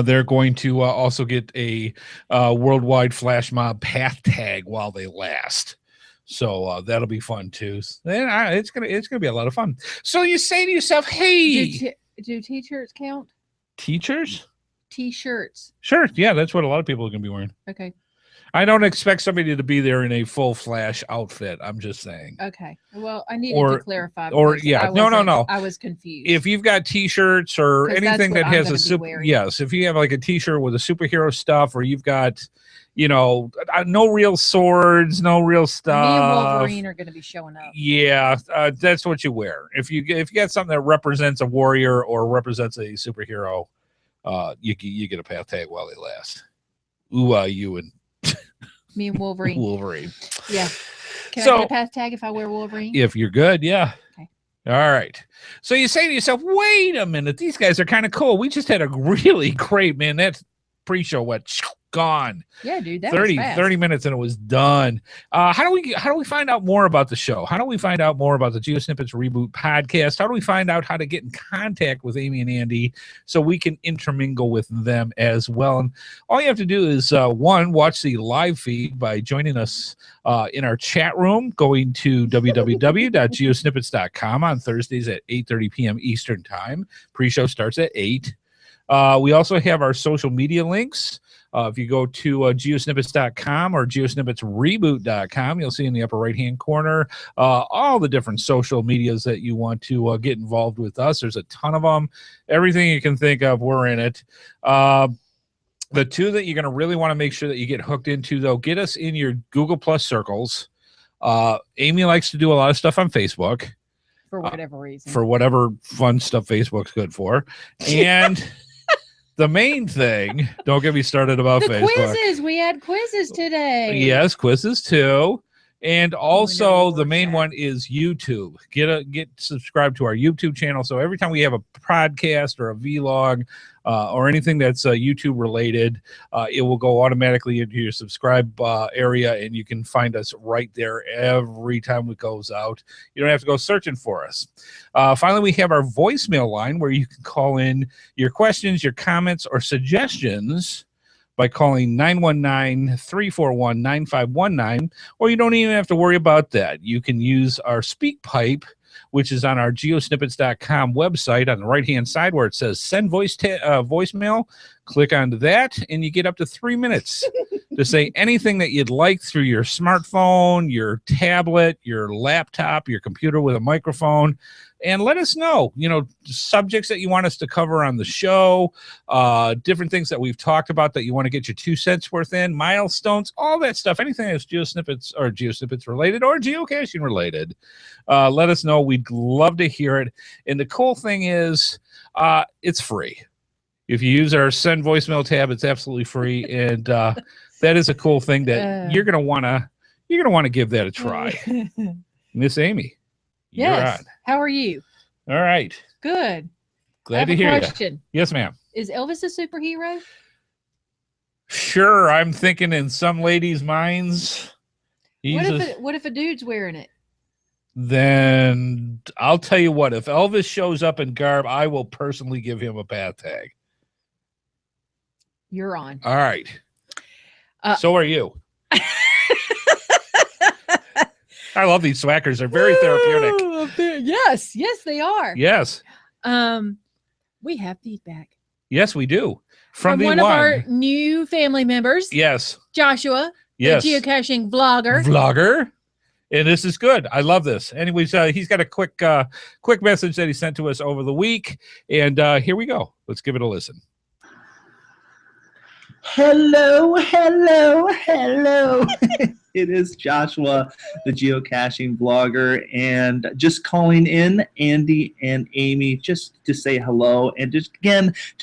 They're going to also get a worldwide flash mob path tag while they last. So that'll be fun too. It's gonna be a lot of fun. So you say to yourself, "Hey, do teachers count? Teachers? T-shirts. Sure. Yeah, that's what a lot of people are going to be wearing. Okay. I don't expect somebody to be there in a full Flash outfit. I'm just saying. Okay. Well, I needed to clarify. Yeah, no. I was confused. If you've got T-shirts or anything that has a super, yes, if you have like a T-shirt with a superhero stuff, or you've got, no real swords, no real stuff. Me and Wolverine are going to be showing up. Yeah, that's what you wear. If you got something that represents a warrior or represents a superhero, you get a path tag while they last. Ooh, you and. Me and Wolverine. Wolverine. Yeah. Can I get a path tag if I wear Wolverine? If you're good, yeah. Okay. All right. So you say to yourself, wait a minute, these guys are kind of cool. We just had a really great, man. That pre-show went gone. Yeah, dude. That 30 was fast. 30 minutes and it was done. How do we find out more about the show? How do we find out more about the GeoSnippits Reboot Podcast? How do we find out how to get in contact with Amy and Andy so we can intermingle with them as well? And all you have to do is one, watch the live feed by joining us in our chat room, going to www.geosnippets.com on Thursdays at 8:30 p.m. Eastern Time. Pre-show starts at 8. We also have our social media links. If you go to geosnippets.com or geosnippetsreboot.com, you'll see in the upper right-hand corner all the different social medias that you want to get involved with us. There's a ton of them. Everything you can think of, we're in it. The two that you're going to really want to make sure that you get hooked into, though, get us in your Google Plus circles. Amy likes to do a lot of stuff on Facebook. For whatever reason. For whatever fun stuff Facebook's good for. And... the main thing, don't get me started about Facebook. Quizzes. We had quizzes today. Yes, quizzes too. And also the main one is YouTube. Get subscribed to our YouTube channel. So every time we have a podcast or a vlog or anything that's YouTube related, it will go automatically into your subscribe area, and you can find us right there every time it goes out. You don't have to go searching for us. Finally, we have our voicemail line where you can call in your questions, your comments, or suggestions by calling 919-341-9519, or you don't even have to worry about that. You can use our speak pipe, which is on our geosnippets.com website on the right-hand side where it says send voicemail. Click onto that, and you get up to 3 minutes to say anything that you'd like through your smartphone, your tablet, your laptop, your computer with a microphone. And let us know, subjects that you want us to cover on the show, different things that we've talked about that you want to get your 2 cents worth in, milestones, all that stuff, anything that's GeoSnippets or GeoSnippets related or geocaching related. Let us know. We'd love to hear it. And the cool thing is it's free. If you use our send voicemail tab, it's absolutely free. And that is a cool thing that you're going to want to give that a try. Miss Amy. Yes. How are you? All right. Good. Glad to hear you. Question. Yes, ma'am. Is Elvis a superhero? Sure. I'm thinking in some ladies' minds. What if a dude's wearing it? Then I'll tell you what. If Elvis shows up in garb, I will personally give him a path tag. You're on. All right. So are you. I love these swackers. They're very therapeutic. Yes, they are. Yes. We have feedback. Yes, we do. From one of our new family members. Yes. Joshua. Yes. The geocaching vlogger. And this is good. I love this. Anyways, he's got a quick message that he sent to us over the week. And here we go. Let's give it a listen. Hello. It is Joshua, the geocaching vlogger, and just calling in Andy and Amy just to say hello and just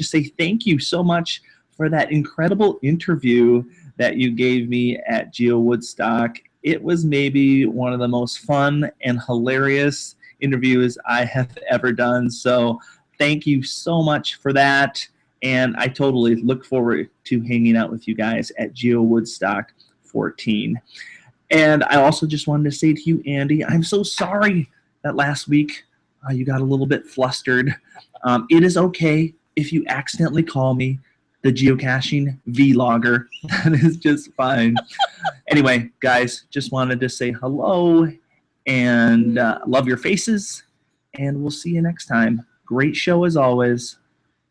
say thank you so much for that incredible interview that you gave me at Geo Woodstock. It was maybe one of the most fun and hilarious interviews I have ever done. So thank you so much for that. And I totally look forward to hanging out with you guys at Geo Woodstock 14. And I also just wanted to say to you, Andy, I'm so sorry that last week you got a little bit flustered. It is okay if you accidentally call me the geocaching vlogger. That is just fine. Anyway, guys, just wanted to say hello and love your faces. And we'll see you next time. Great show as always.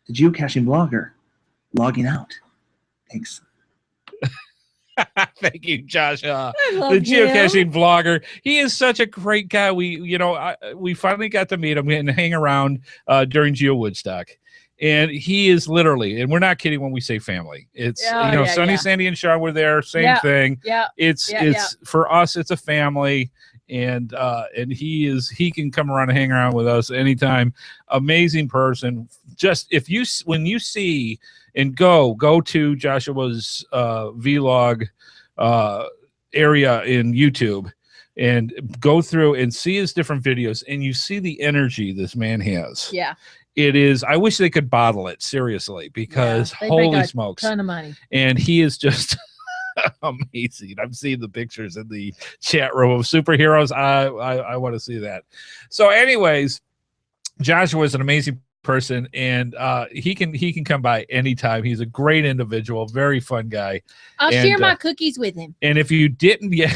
The geocaching vlogger logging out. Thanks. Thank you, Josh. I The love him. geocaching vlogger. He is such a great guy. We finally got to meet him and hang around during Geo Woodstock. And he is literally, and we're not kidding when we say family. It's Sonny, Sandy, and Sean were there. Same thing. Yeah. It's for us. It's a family, and he can come around and hang around with us anytime. Amazing person. Just when you see and go to Joshua's vlog area in YouTube and go through and see his different videos, and you see the energy this man has. Yeah. It is. I wish they could bottle it, seriously, because holy smokes, ton of money. And he is just amazing. I'm seeing the pictures in the chat room of superheroes. I want to see that. So, anyways, Joshua is an amazing person, and he can come by anytime. He's a great individual, very fun guy. I'll share my cookies with him. And if you didn't yet,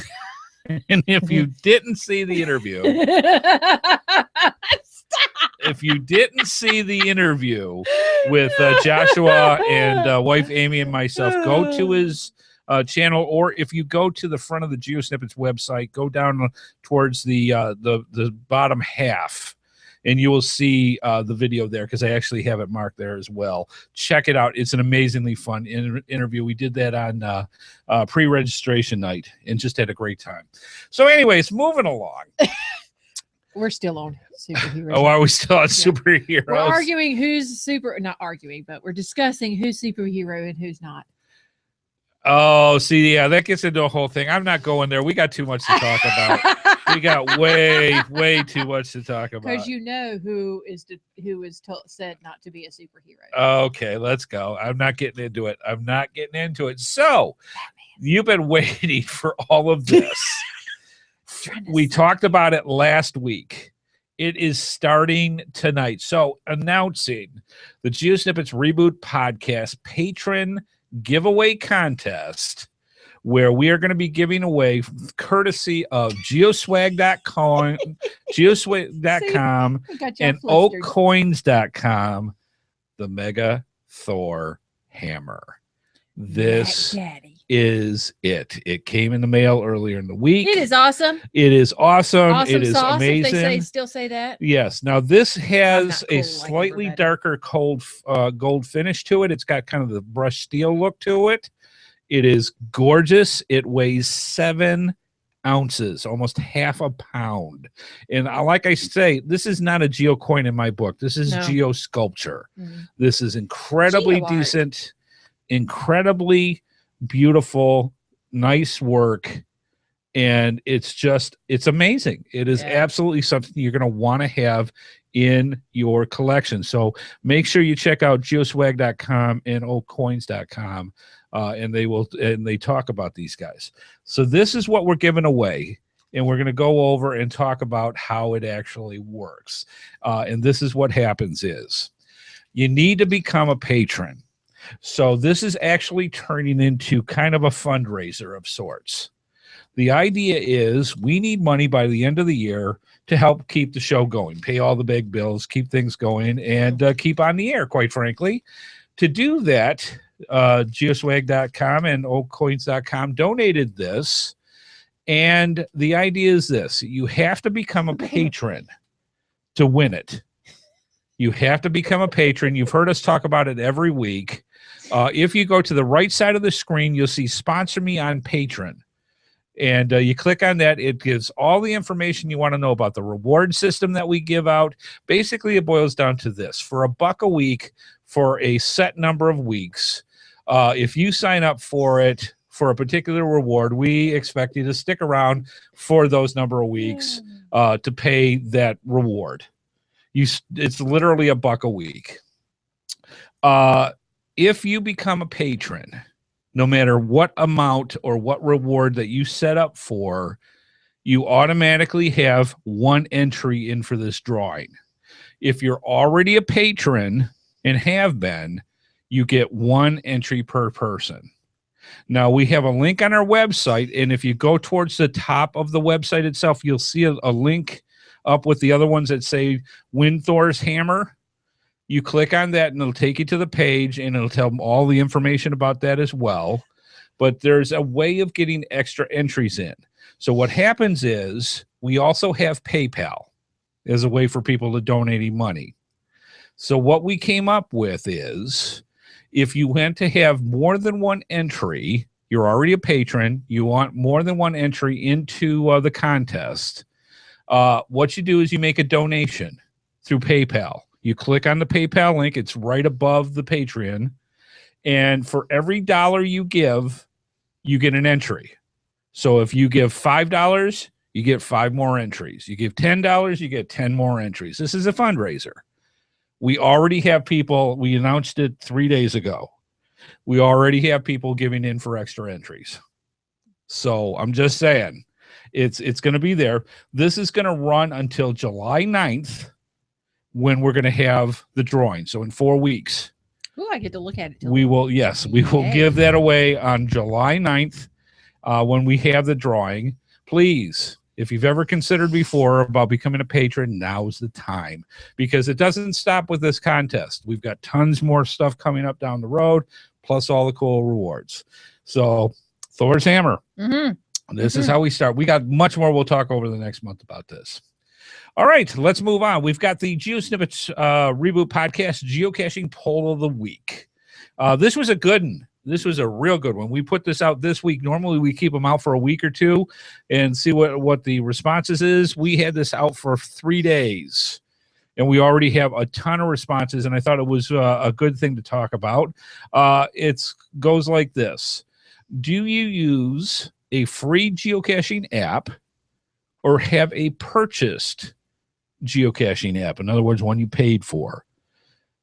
and if you didn't see the interview. If you didn't see the interview with Joshua and wife Amy and myself, go to his channel, or if you go to the front of the GeoSnippits website, go down towards the bottom half, and you will see the video there, because I actually have it marked there as well. Check it out. It's an amazingly fun interview. We did that on pre-registration night and just had a great time. So anyways, moving along. We're still on superheroes. Oh, are we still on superheroes? We're arguing not arguing, but we're discussing who's superhero and who's not. Oh, see, yeah, that gets into a whole thing. I'm not going there. We got too much to talk about. We got way too much to talk about. Because you know who is said not to be a superhero. Okay, let's go. I'm not getting into it. So, you've been waiting for all of this. We talked about it last week. It is starting tonight. So, announcing the GeoSnippits Reboot Podcast patron giveaway contest, where we are going to be giving away, courtesy of geoswag.com, geoswag.com, and oakcoins.com, the Mega Thor hammer. This is it. It came in the mail earlier in the week. It is awesome. It is awesome. It is sauce, amazing. If they still say that. Yes. Now this has a like slightly darker gold finish to it. It's got kind of the brushed steel look to it. It is gorgeous. It weighs 7 ounces, almost half a pound. And like I say, this is not a geo coin in my book. This is geo sculpture. This is incredibly decent, incredibly beautiful, nice work, and it's amazing. It is absolutely something you're going to want to have in your collection. So make sure you check out geoswag.com and oakcoins.com, and they talk about these guys. So this is what we're giving away, and we're going to go over and talk about how it actually works. And this is what happens is you need to become a patron. So this is actually turning into kind of a fundraiser of sorts. The idea is we need money by the end of the year to help keep the show going, pay all the big bills, keep things going, and keep on the air, quite frankly. To do that, geoswag.com and oakcoins.com donated this. And the idea is this. You have to become a patron to win it. You have to become a patron. You've heard us talk about it every week. If you go to the right side of the screen, you'll see Sponsor Me on Patreon. And you click on that. It gives all the information you want to know about the reward system that we give out. Basically, it boils down to this. For $1 a week for a set number of weeks, if you sign up for it for a particular reward, we expect you to stick around for those number of weeks to pay that reward. It's literally $1 a week. If you become a patron, no matter what amount or what reward that you set up for, you automatically have one entry in for this drawing. If you're already a patron and have been, you get one entry per person. Now, we have a link on our website, and if you go towards the top of the website itself, you'll see a link up with the other ones that say Win Thor's Hammer. You click on that and it'll take you to the page and it'll tell them all the information about that as well. But there's a way of getting extra entries in. So what happens is we also have PayPal as a way for people to donate money. So what we came up with is if you want to have more than one entry, you're already a patron, you want more than one entry into the contest, what you do is you make a donation through PayPal. You click on the PayPal link. It's right above the Patreon. And for every dollar you give, you get an entry. So if you give $5, you get 5 more entries. You give $10, you get 10 more entries. This is a fundraiser. We already have people. We announced it 3 days ago. We already have people giving in for extra entries. So I'm just saying, it's going to be there. This is going to run until July 9th. When we're going to have the drawing. So in 4 weeks. Oh, I get to look at it. We will give that away on July 9th when we have the drawing. Please, if you've ever considered before about becoming a patron, now's the time. Because it doesn't stop with this contest. We've got tons more stuff coming up down the road, plus all the cool rewards. So Thor's Hammer. This is how we start. We got much more we'll talk over the next month about this. All right, let's move on. We've got the GeoSnippits Reboot Podcast Geocaching Poll of the Week. This was a good one. This was a real good one. We put this out this week. Normally, we keep them out for a week or two and see what the responses is. We had this out for 3 days, and we already have a ton of responses, and I thought it was a good thing to talk about. It goes like this. Do you use a free geocaching app or have a purchased geocaching app? In other words, one you paid for.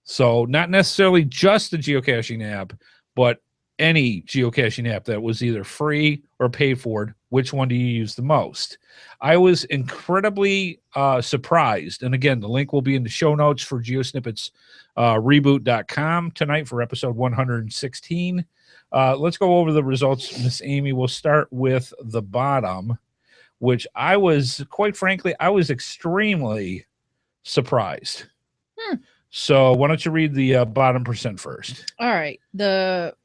So not necessarily just the geocaching app, but any geocaching app that was either free or paid for. Which one do you use the most? I was incredibly surprised. And again, the link will be in the show notes for GeoSnippits Reboot.com tonight for episode 116. Let's go over the results. Miss Amy, we'll start with the bottom, which I was, quite frankly, I was extremely surprised. So why don't you read the bottom percent first? All right. The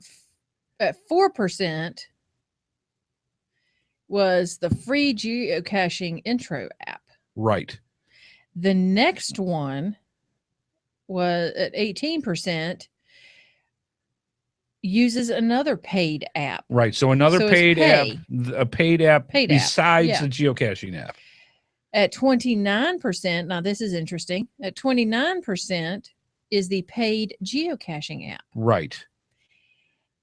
at 4% was the free geocaching intro app. Right. The next one was at 18%. Uses another paid app. Right. So another paid app, a paid app besides yeah. the geocaching app. At 29%, now this is interesting. At 29% is the paid geocaching app. Right.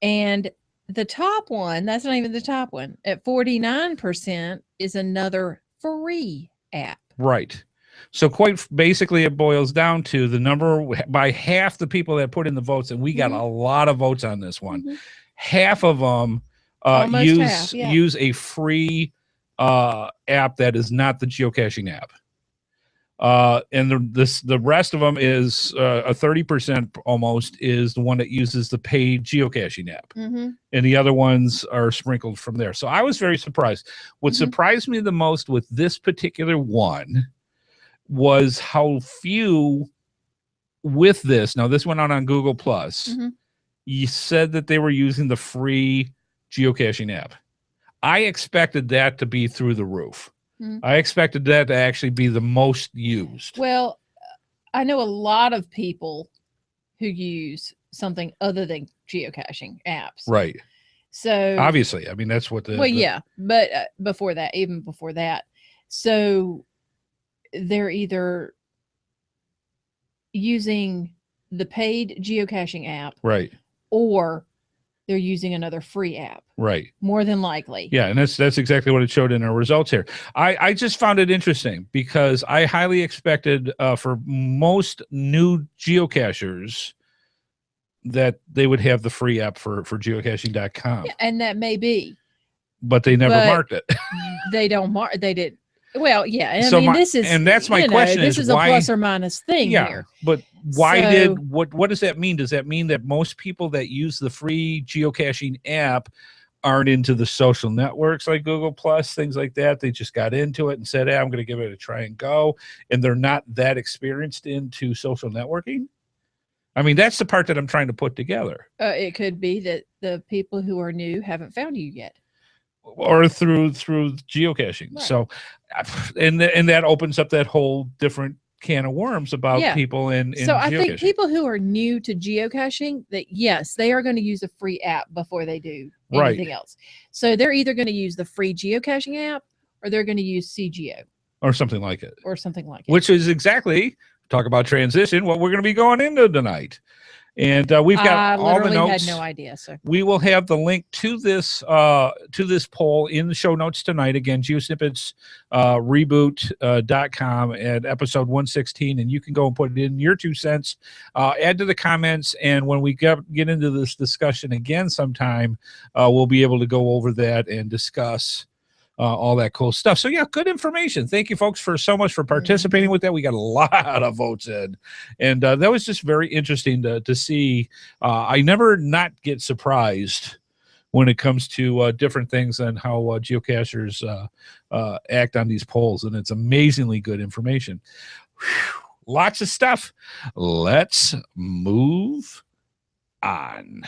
And the top one, that's not even the top one. At 49% is another free app. Right. So quite basically, it boils down to the number by half the people that put in the votes, and we got a lot of votes on this one. Half of them use a free app that is not the geocaching app. And the rest of them is a 30% almost is the one that uses the paid geocaching app. And the other ones are sprinkled from there. So I was very surprised. What surprised me the most with this particular one was how few with this. Now, this went out on Google Plus. You said that they were using the free geocaching app. I expected that to be through the roof. I expected that to actually be the most used. Well, I know a lot of people who use something other than geocaching apps. Right. So obviously, I mean, that's what the... Well, yeah, but even before that. So they're either using the paid geocaching app. Right. Or they're using another free app. Right. More than likely. Yeah, and that's exactly what it showed in our results here. I just found it interesting because I highly expected for most new geocachers that they would have the free app for geocaching.com. Yeah, and that may be. But they never marked it. They don't mark. They did. Well, yeah. So that's my question. This is why, a plus or minus thing here. But why what does that mean? Does that mean that most people that use the free geocaching app aren't into the social networks like Google Plus, things like that? They just got into it and said, hey, I'm going to give it a try and go. And they're not that experienced into social networking? I mean, that's the part that I'm trying to put together. It could be that the people who are new haven't found you yet, or through geocaching. Right. So, and that opens up that whole different can of worms about Yeah. people in So I think geocaching. people who are new to geocaching, that yes, they are going to use a free app before they do Right. anything else. So they're either going to use the free geocaching app or they're going to use CGO or something like it, or something like it. which is exactly, talk about transition, what we're going to be going into tonight. And we've got I all the literally notes. had no idea. So We will have the link to this poll in the show notes tonight. Again, GeoSnippits Reboot.com at episode 116, and you can go and put it in your 2 cents. Add to the comments, and when we get into this discussion again sometime, we'll be able to go over that and discuss all that cool stuff. So yeah, good information. Thank you folks so much for participating with that. We got a lot of votes in, and that was just very interesting to see. I never not get surprised when it comes to different things and how geocachers act on these polls, and it's amazingly good information. Whew, lots of stuff. Let's move on.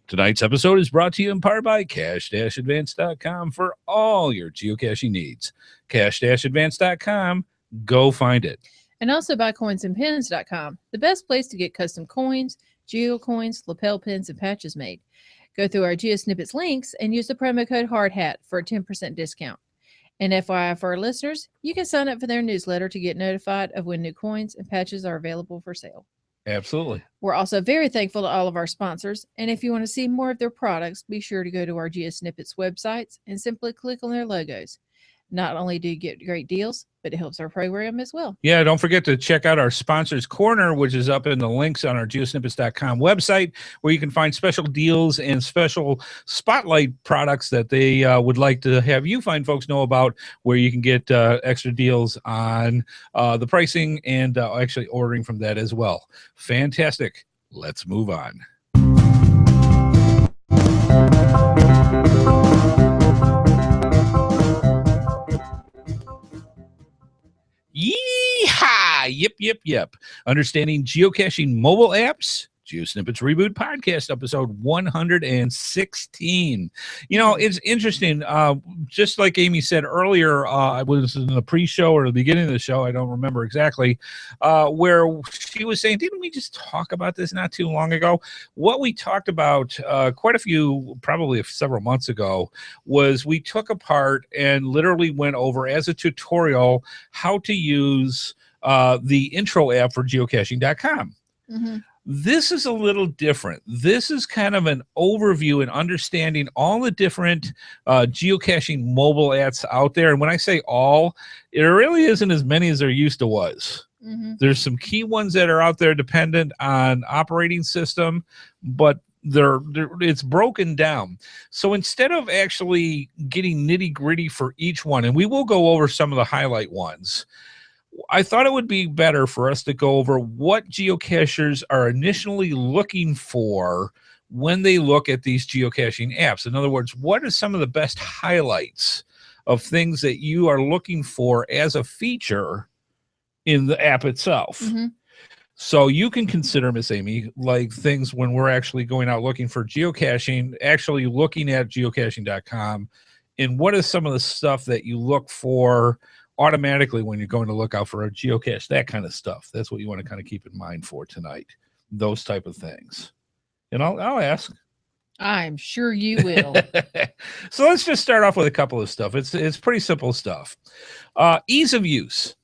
Tonight's episode is brought to you in part by cache-advance.com for all your geocaching needs. Cache-advance.com, go find it. and also by coinsandpins.com, the best place to get custom coins, geo coins, lapel pins, and patches made. Go through our GeoSnippits links and use the promo code HeadHardHat for a 10% discount. And FYI for our listeners, you can sign up for their newsletter to get notified of when new coins and patches are available for sale. Absolutely. We're also very thankful to all of our sponsors, and if you want to see more of their products, be sure to go to our GeoSnippits websites and simply click on their logos. Not only do you get great deals, but it helps our program as well. Yeah, don't forget to check out our Sponsors Corner, which is up in the links on our geosnippets.com website, where you can find special deals and special spotlight products that they would like to have you find folks know about, where you can get extra deals on the pricing and actually ordering from that as well. Fantastic. Let's move on. Yeehaw! Yep. Understanding geocaching mobile apps. GeoSnippits Reboot Podcast, episode 116. You know, it's interesting. Just like Amy said earlier, I was in the pre-show or the beginning of the show, I don't remember exactly, where she was saying, didn't we just talk about this not too long ago? What we talked about probably several months ago, was we took apart and literally went over as a tutorial how to use the intro app for geocaching.com. Mm-hmm. This is a little different. This is kind of an overview and understanding all the different geocaching mobile apps out there. And when I say all, it really isn't as many as there used to was. Mm-hmm. There's some key ones that are out there dependent on operating system, but it's broken down. So instead of actually getting nitty gritty for each one, and we will go over some of the highlight ones, I thought it would be better for us to go over what geocachers are initially looking for when they look at these geocaching apps. In other words, what are some of the best highlights of things that you are looking for as a feature in the app itself? Mm-hmm. So you can consider, Miss Amy, like things when we're actually going out looking for geocaching, actually looking at geocaching.com, and what is some of the stuff that you look for automatically when you're going to look out for a geocache, that kind of stuff. That's what you want to kind of keep in mind for tonight, those type of things. And I'll ask. I'm sure you will. So let's just start off with a couple of stuff. It's pretty simple stuff. Ease of use.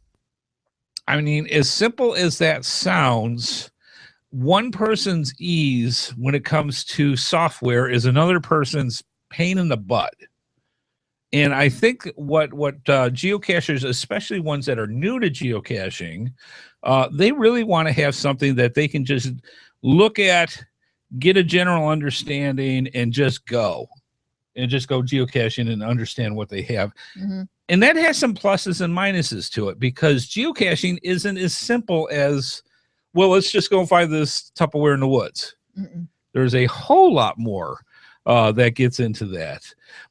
I mean, as simple as that sounds, one person's ease when it comes to software is another person's pain in the butt. And I think what geocachers, especially ones that are new to geocaching, they really want to have something that they can just look at, get a general understanding, and just go geocaching and understand what they have. Mm-hmm. And that has some pluses and minuses to it, because geocaching isn't as simple as, well, let's just go find this Tupperware in the woods. Mm-mm. There's a whole lot more that gets into that.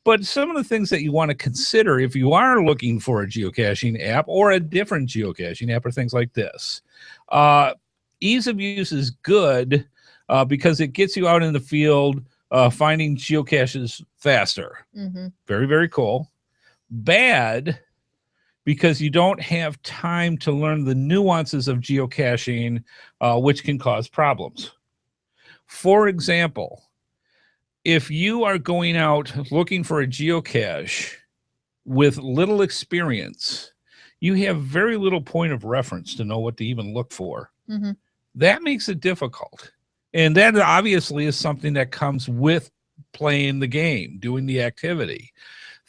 But some of the things that you want to consider if you are looking for a geocaching app or a different geocaching app or things like this. Ease of use is good because it gets you out in the field finding geocaches faster. Very, very cool. Bad because you don't have time to learn the nuances of geocaching, which can cause problems. For example, if you are going out looking for a geocache with little experience, you have very little point of reference to know what to even look for. That makes it difficult. And that obviously is something that comes with playing the game, doing the activity.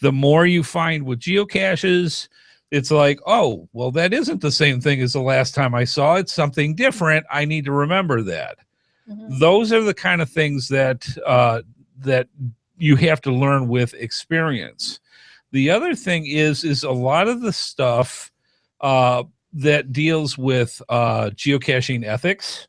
The more you find with geocaches, it's like, oh, well, that isn't the same thing as the last time I saw it. Something different. I need to remember that. Those are the kind of things that that you have to learn with experience. The other thing is a lot of the stuff that deals with geocaching ethics,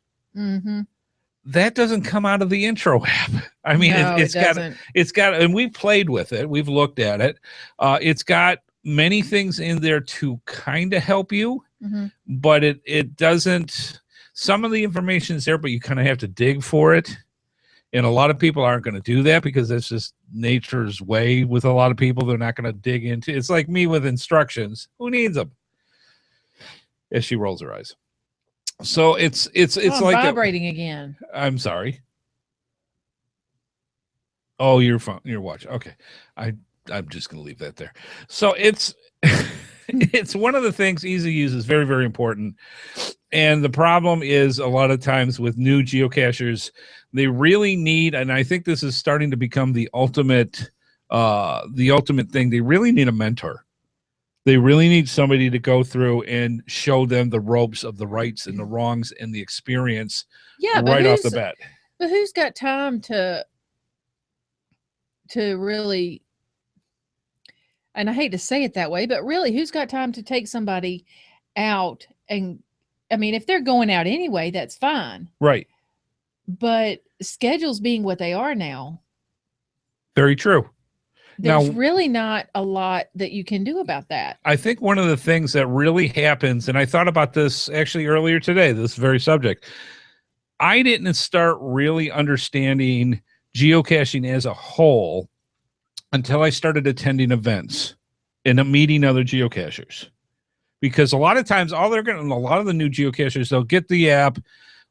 that doesn't come out of the intro app. I mean, No, it's got, and we've played with it. We've looked at it. It's got many things in there to kind of help you, but it doesn't. Some of the information is there, but you kind of have to dig for it. And a lot of people aren't going to do that because that's just nature's way with a lot of people. They're not going to dig into it. It's like me with instructions. Who needs them? As she rolls her eyes. So it's like vibrating again. I'm sorry. Oh, your phone, your watch. Okay. I'm just going to leave that there. So it's it's one of the things. Easy use is very, very important. And the problem is a lot of times with new geocachers, they really need, and I think this is starting to become the ultimate thing. They really need a mentor. They really need somebody to go through and show them the ropes of the rights and the wrongs and the experience right off the bat. But who's got time to really, and I hate to say it that way, but really, who's got time to take somebody out? And I mean, if they're going out anyway, that's fine. Right. But schedules being what they are now. Very true. There's really not a lot that you can do about that. I think one of the things that really happens, and I thought about this actually earlier today, this very subject, I didn't start really understanding geocaching as a whole until I started attending events and meeting other geocachers. Because a lot of times, a lot of the new geocachers, they'll get the app,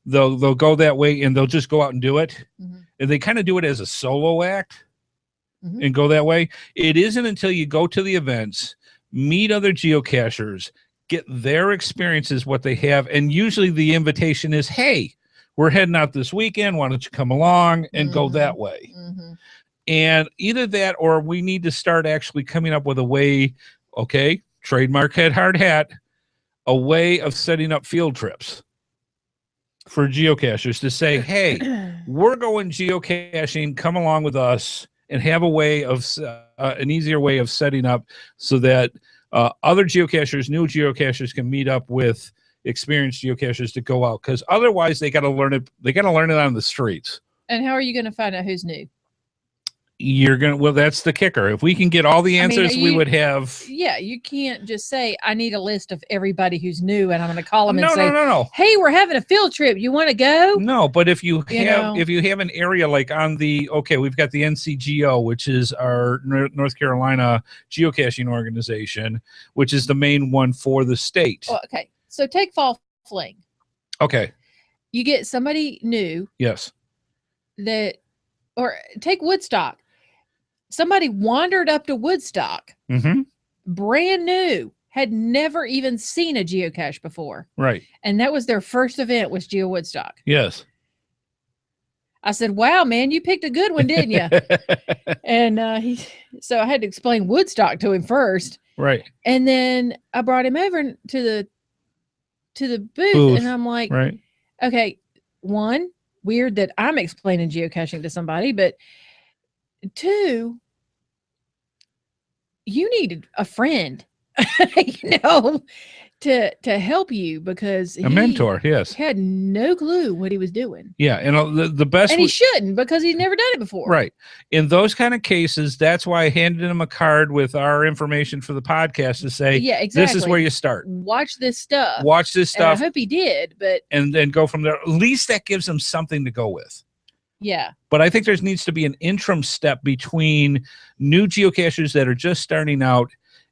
they'll go that way, and they'll just go out and do it. And they kind of do it as a solo act. And go that way. It isn't until you go to the events, meet other geocachers, get their experiences, what they have, and usually the invitation is, hey, we're heading out this weekend. Why don't you come along and go that way? And either that or we need to start actually coming up with a way, okay, trademark HeadHardHat, a way of setting up field trips for geocachers to say, hey, we're going geocaching, come along with us. And have a way of an easier way of setting up so that other geocachers, new geocachers, can meet up with experienced geocachers to go out. Because otherwise, they got to learn it. They got to learn it on the streets. And how are you going to find out who's new? Well, that's the kicker. If we can get all the answers, we would have. Yeah, you can't just say, I need a list of everybody who's new, and I'm going to call them and say, no. Hey, we're having a field trip. You want to go? No, but if you have an area like on we've got the NCGO, which is our North Carolina geocaching organization, which is the main one for the state. Oh, okay. So take Fall Fling. Okay. You get somebody new. Yes. Or take Woodstock. Somebody wandered up to Woodstock, brand new, had never even seen a geocache before. Right. And that was their first event, was Geo Woodstock. Yes. I said, wow, man, you picked a good one, didn't you? And so I had to explain Woodstock to him first. Right. And then I brought him over to the booth. And I'm like, right. Okay, one, weird that I'm explaining geocaching to somebody, but two, you needed a friend, to help you because A mentor, yes. had no clue what he was doing. Yeah, and the best And he shouldn't, because he's never done it before. Right. In those kind of cases, that's why I handed him a card with our information for the podcast to say, yeah, exactly. This is where you start. Watch this stuff. Watch this stuff. And I hope he did, but and then go from there. At least that gives him something to go with. Yeah. But I think there needs to be an interim step between new geocachers that are just starting out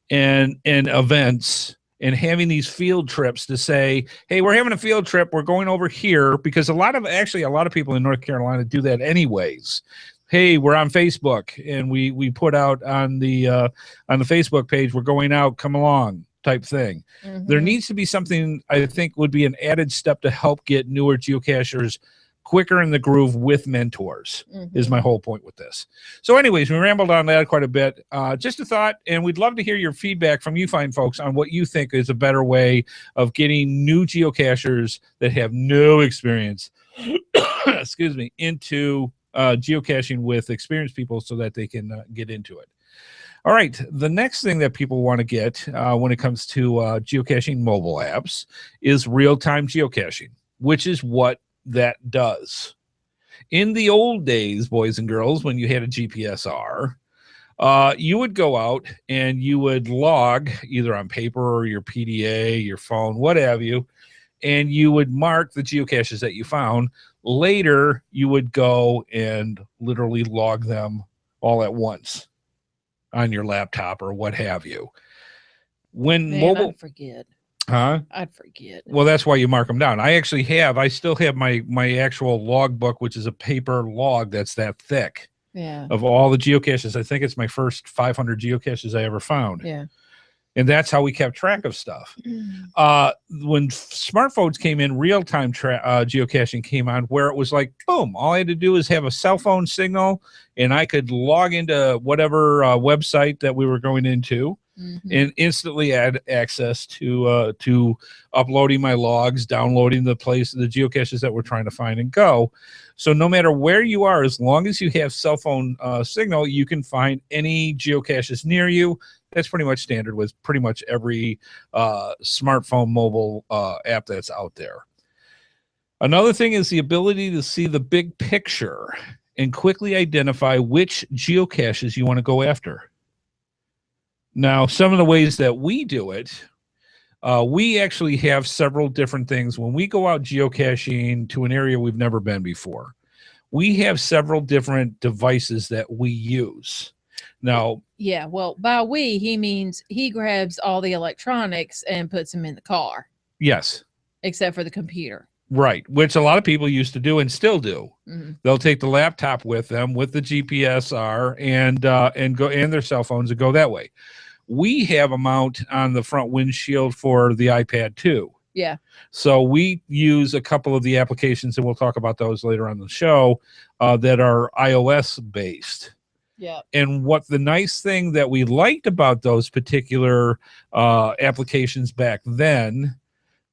and events and having these field trips to say, hey, we're having a field trip. We're going over here, because a lot of people in North Carolina do that anyways. Hey, we're on Facebook, and we put out on the Facebook page, we're going out, come along type thing. Mm-hmm. There needs to be something I think would be an added step to help get newer geocachers quicker in the groove with mentors, is my whole point with this. So anyways, we rambled on that quite a bit. Just a thought, and we'd love to hear your feedback from you fine folks on what you think is a better way of getting new geocachers that have no experience, excuse me, into geocaching with experienced people so that they can get into it. All right, the next thing that people want to get when it comes to geocaching mobile apps is real-time geocaching, which is what that does. In the old days, boys and girls, when you had a GPSr, you would go out and you would log either on paper or your PDA, your phone, what have you, and you would mark the geocaches that you found. Later, you would go and literally log them all at once on your laptop or what have you. When mobile, I'd forget. Huh? I'd forget. Well, that's why you mark them down. I still have my actual log book, which is a paper log that's that thick. Yeah. Of all the geocaches. I think it's my first 500 geocaches I ever found. Yeah. And that's how we kept track of stuff. When smartphones came in, real-time geocaching came on, where it was like, boom, all I had to do is have a cell phone signal, and I could log into whatever website that we were going into, and instantly add access to uploading my logs, downloading the geocaches that we're trying to find and go. So no matter where you are, as long as you have cell phone signal, you can find any geocaches near you. That's pretty much standard with pretty much every smartphone mobile app that's out there. Another thing is the ability to see the big picture and quickly identify which geocaches you want to go after. Now, some of the ways that we do it, we actually have several different things. When we go out geocaching to an area we've never been before, we have several different devices that we use. Now, yeah, well, by we, he means he grabs all the electronics and puts them in the car. Yes. Except for the computer. Right, which a lot of people used to do and still do. They'll take the laptop with them with the GPSr and go, and their cell phones, and go that way. We have a mount on the front windshield for the iPad too. Yeah. So we use a couple of the applications, and we'll talk about those later on the show, that are iOS based. Yeah. And what the nice thing that we liked about those particular applications back then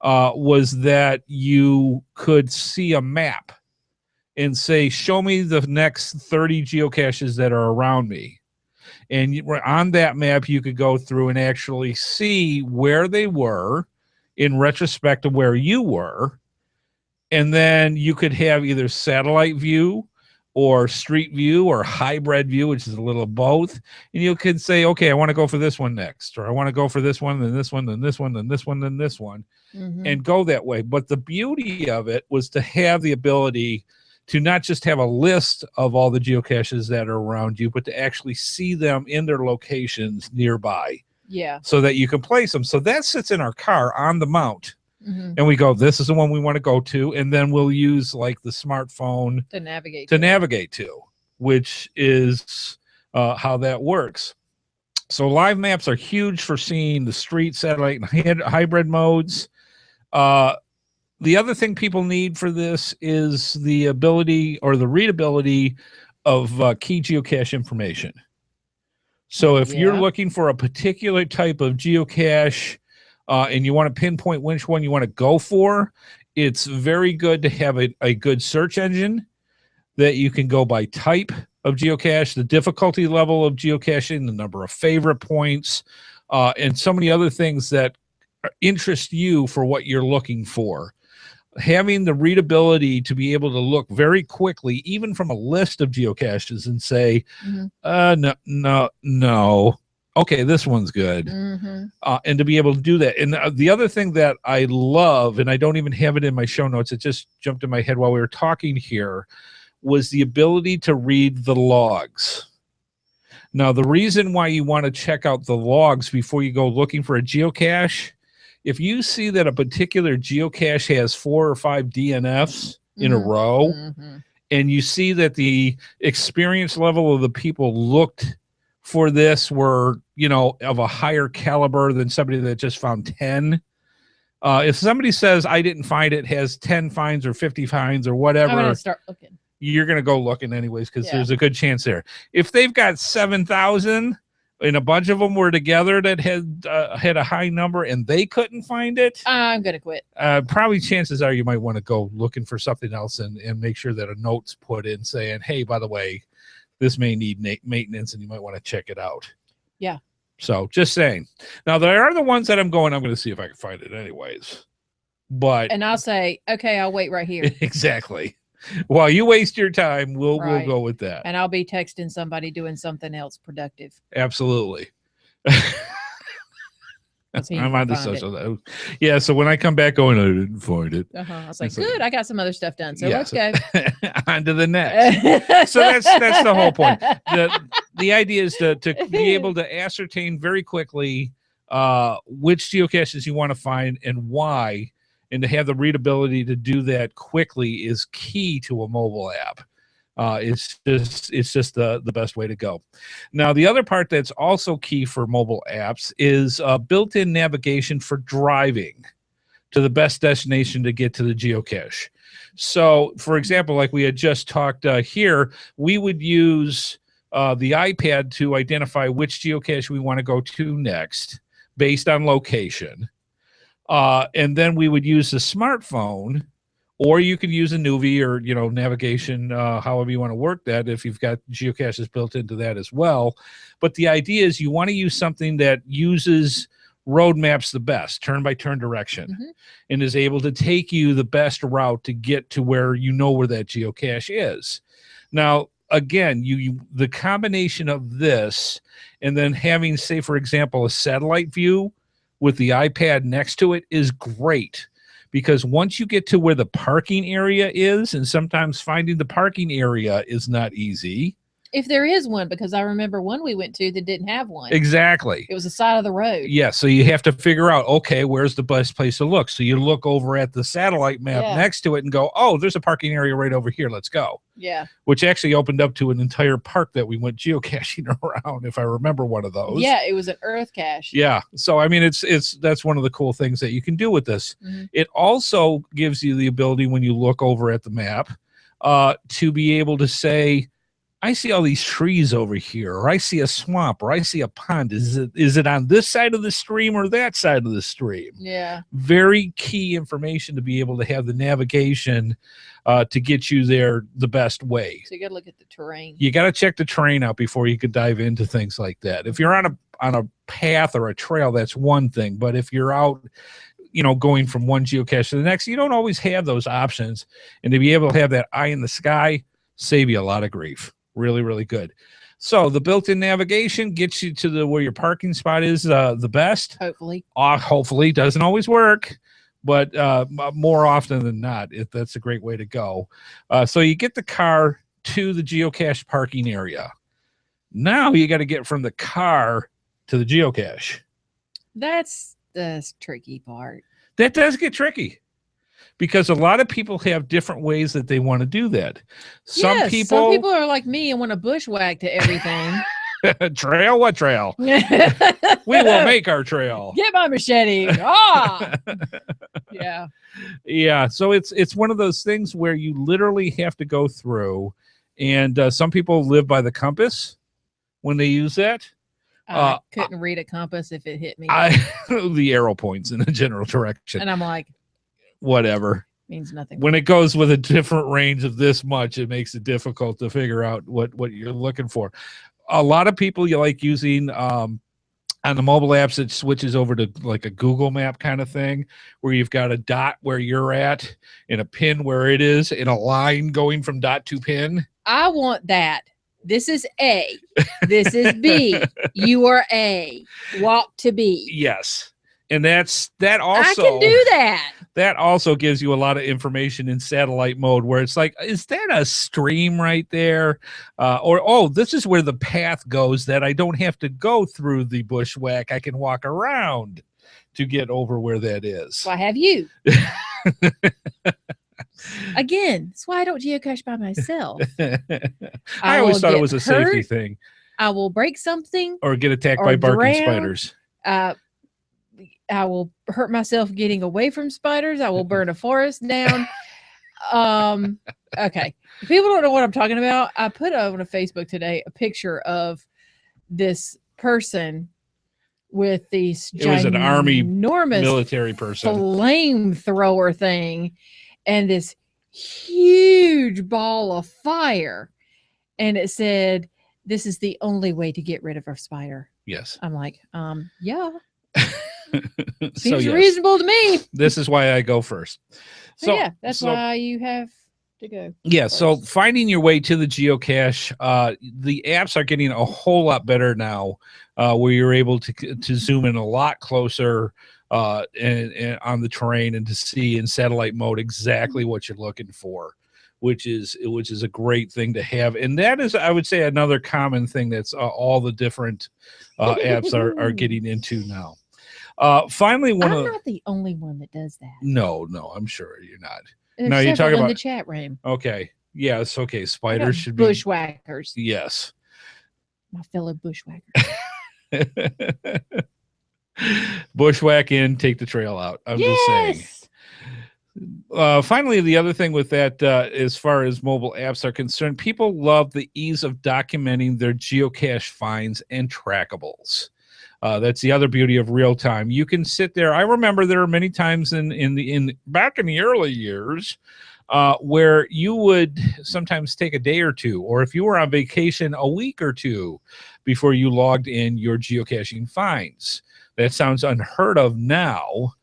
was that you could see a map and say, show me the next 30 geocaches that are around me. And on that map, you could go through and actually see where they were in retrospect of where you were. And then you could have either satellite view or street view or hybrid view, which is a little of both. And you could say, okay, I want to go for this one next, or I want to go for this one, then this one, then this one, then this one, then this one, and go that way. But the beauty of it was to have the ability to not just have a list of all the geocaches that are around you, but to actually see them in their locations nearby. Yeah. So that you can place them. So that sits in our car on the mount. And we go, this is the one we want to go to. And then we'll use like the smartphone to navigate to, which is how that works. So live maps are huge for seeing the street, satellite, and hybrid modes. The other thing people need for this is the ability or the readability of key geocache information. So if you're looking for a particular type of geocache, and you want to pinpoint which one you want to go for, it's very good to have a good search engine that you can go by type of geocache, the difficulty level of geocaching, the number of favorite points, and so many other things that interest you for what you're looking for. Having the readability to be able to look very quickly, even from a list of geocaches, and say, no. Okay, this one's good. And to be able to do that. And the other thing that I love, and I don't even have it in my show notes, it just jumped in my head while we were talking here, was the ability to read the logs. Now, the reason why you want to check out the logs before you go looking for a geocache, if you see that a particular geocache has 4 or 5 DNFs in a row, and you see that the experience level of the people looked for this were, you know, of a higher caliber than somebody that just found 10. If somebody says, I didn't find it, has 10 finds or 50 finds or whatever, I'm going to start looking. You're going to go looking anyways, because there's a good chance there. If they've got 7,000 and a bunch of them were together that had a high number and they couldn't find it, I'm going to quit. Probably chances are you might want to go looking for something else and make sure that a note's put in saying, hey, by the way, this may need maintenance and you might want to check it out. Yeah. So just saying. Now, there are the ones that I'm going to see if I can find it anyways. And I'll say, okay, I'll wait right here. Exactly. While you waste your time, we'll go with that. And I'll be texting somebody doing something else productive. Absolutely. I'm on the social. Yeah, so when I come back going, I didn't find it. I was like, good, I got some other stuff done. So let's go. On to the next. So that's the whole point. The idea is to be able to ascertain very quickly which geocaches you want to find and why. And to have the readability to do that quickly is key to a mobile app. It's just the best way to go. Now, the other part that's also key for mobile apps is built-in navigation for driving to the best destination to get to the geocache. So, for example, like we had just talked here, we would use the iPad to identify which geocache we want to go to next based on location. And then we would use the smartphone, or you can use a Nuvi or, navigation, however you want to work that, if you've got geocaches built into that as well. But the idea is you want to use something that uses road maps the best, turn-by-turn direction, and is able to take you the best route to get to where where that geocache is. Now, again, the combination of this and then having, say, for example, a satellite view with the iPad next to it is great, because once you get to where the parking area is, and sometimes finding the parking area is not easy. If there is one, because I remember one we went to that didn't have one. Exactly. It was the side of the road. Yeah, so you have to figure out, okay, where's the best place to look? So you look over at the satellite map next to it and go, oh, there's a parking area right over here. Let's go. Yeah. Which actually opened up to an entire park that we went geocaching around, if I remember one of those. Yeah, it was an earth cache. Yeah. So, I mean, that's one of the cool things that you can do with this. It also gives you the ability, when you look over at the map, to be able to say, I see all these trees over here, or I see a swamp, or I see a pond. Is it on this side of the stream or that side of the stream? Yeah. Very key information to be able to have the navigation to get you there the best way. So you got to look at the terrain. You got to check the terrain out before you could dive into things like that. If you're on a path or a trail, that's one thing. But if you're out, going from one geocache to the next, you don't always have those options. And to be able to have that eye in the sky, save you a lot of grief. Really, really good. So the built-in navigation gets you to where your parking spot is the best. Hopefully. Hopefully. Doesn't always work, but more often than not, that's a great way to go. So you get the car to the geocache parking area. Now you got to get from the car to the geocache. That's the tricky part. That does get tricky, because a lot of people have different ways that they want to do that. Some people are like me and want to bushwhack to everything. Trail? What trail? We will make our trail. Get my machete. Yeah. Yeah. So it's one of those things where you literally have to go through, and some people live by the compass when they use that. I couldn't read a compass if it hit me. The arrow points in a general direction. And I'm like, whatever. Means nothing. When it goes with a different range of this much, it makes it difficult to figure out what you're looking for. A lot of people, you like using On the mobile apps, it switches over to like a Google map kind of thing, where you've got a dot where you're at and a pin where it is and a line going from dot to pin. I want that. This is A. This is B. You are A. Walk to B. Yes. And that also, I can do that. That also gives you a lot of information in satellite mode, where it's like, is that a stream right there? Or, oh, this is where the path goes that I don't have to go through the bushwhack. I can walk around to get over where that is. So I have you. Again, that's why I don't geocache by myself. I always thought it was a safety thing. I will break something. Or get attacked by barking spiders. I will hurt myself getting away from spiders. I will burn a forest down. Okay. If people don't know what I'm talking about, I put on a Facebook today a picture of this person with these it was an army enormous military person flamethrower thing and this huge ball of fire. And it said, "This is the only way to get rid of a spider." Yes. I'm like, yeah. Seems reasonable to me. This is why I go first. So yeah, that's why you have to go. Yeah. first. So finding your way to the geocache, the apps are getting a whole lot better now, where you're able to zoom in a lot closer and on the terrain and to see in satellite mode exactly what you're looking for, which is a great thing to have. And that is, I would say, another common thing that's all the different apps are getting into now. Finally, I'm not the only one that does that. No, I'm sure you're not. There's No, you're talking in about the chat room. Okay, yeah, it's okay. Spiders should be bushwhackers. Yes, my fellow bushwhackers. Bushwhack in, take the trail out. I'm just saying. Finally, the other thing with that, as far as mobile apps are concerned, people love the ease of documenting their geocache finds and trackables. That's the other beauty of real time. You can sit there. I remember there are many times back in the early years where you would sometimes take a day or two, or if you were on vacation, a week or two before you logged in your geocaching finds. That sounds unheard of now.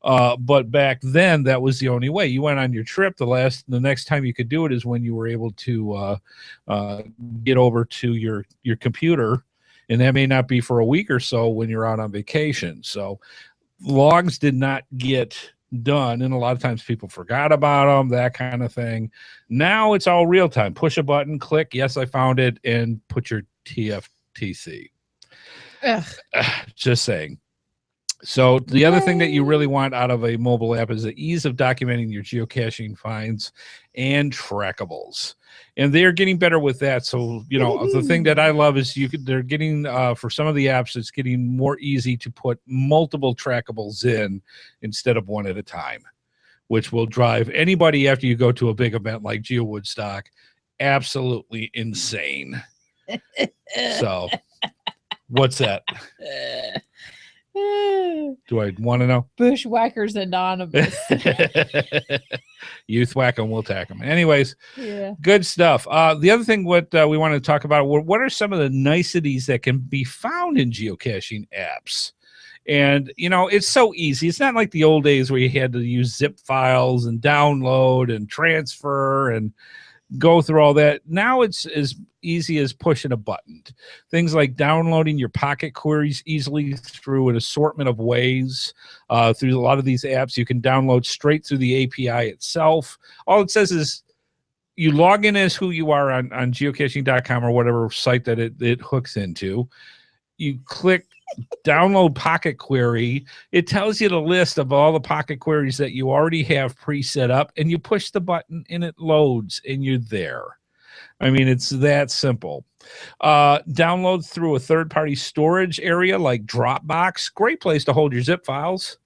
But back then, that was the only way. You went on your trip. The next time you could do it is when you were able to get over to your computer, and that may not be for a week or so when you're out on vacation. So logs did not get done, and a lot of times people forgot about them, that kind of thing. Now it's all real time. Push a button, click, yes, I found it, and put your TFTC. Just saying. So the other thing that you really want out of a mobile app is the ease of documenting your geocaching finds and trackables. And they're getting better with that. So, the thing that I love is they're getting, for some of the apps, it's getting more easy to put multiple trackables in instead of one at a time, which will drive anybody after you go to a big event like Geo Woodstock absolutely insane. So, what's that? Do I want to know? Bushwhackers Anonymous. Youth whack them, we'll tack them. Anyways, yeah, good stuff. The other thing we want to talk about, what are some of the niceties that can be found in geocaching apps? And, it's so easy. It's not like the old days where you had to use zip files and download and transfer and go through all that. Now it's as easy as pushing a button. Things like downloading your pocket queries easily through an assortment of ways. Through a lot of these apps, you can download straight through the API itself. All it says is you log in as who you are on geocaching.com or whatever site that it hooks into. You click download pocket query. It tells you the list of all the pocket queries that you already have pre-set up, and you push the button and it loads and you're there. I mean, it's that simple. Download through a third-party storage area like Dropbox. Great place to hold your zip files.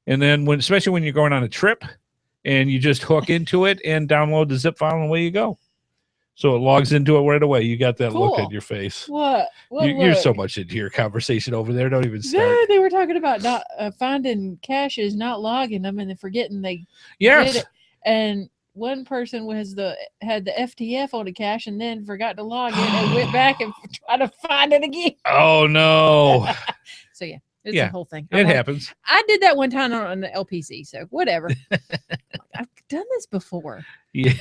And then especially when you're going on a trip and you just hook into it and download the zip file and away you go. So it logs into it right away. You got that look on your face. What you're so much into your conversation over there. Don't even start. No, they were talking about not finding caches, not logging them, and then forgetting they did it. And one person had the FTF on the cache and then forgot to log in and went back and tried to find it again. Oh no! So yeah, it's Yeah, a whole thing. It happens. I did that one time on the LPC, so whatever. I've done this before. Yeah.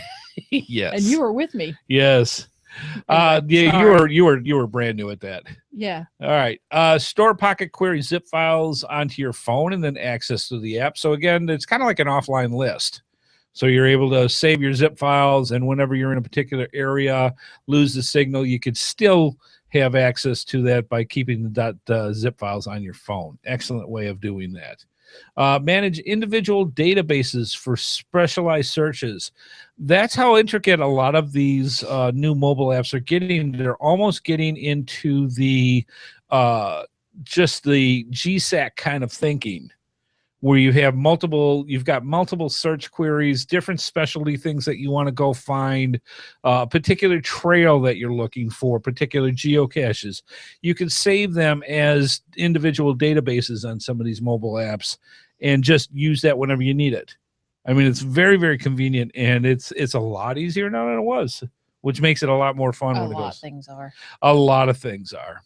Yes. And you were with me. Yes. Anyway, Yeah, sorry. you were brand new at that. Yeah. All right. Store Pocket Query zip files onto your phone and then access to the app. So again, it's kind of like an offline list. So you're able to save your zip files, and whenever you're in a particular area, lose the signal, you could still have access to that by keeping the zip files on your phone. Excellent way of doing that. Manage individual databases for specialized searches. That's how intricate a lot of these new mobile apps are getting. They're almost getting into the just the GSAC kind of thinking, where you've got multiple search queries, different specialty things that you want to go find, a particular trail that you're looking for, particular geocaches. You can save them as individual databases on some of these mobile apps and just use that whenever you need it. I mean, it's very, very convenient, and it's a lot easier now than it was, which makes it a lot more fun. A when it lot goes. of things are. A lot of things are.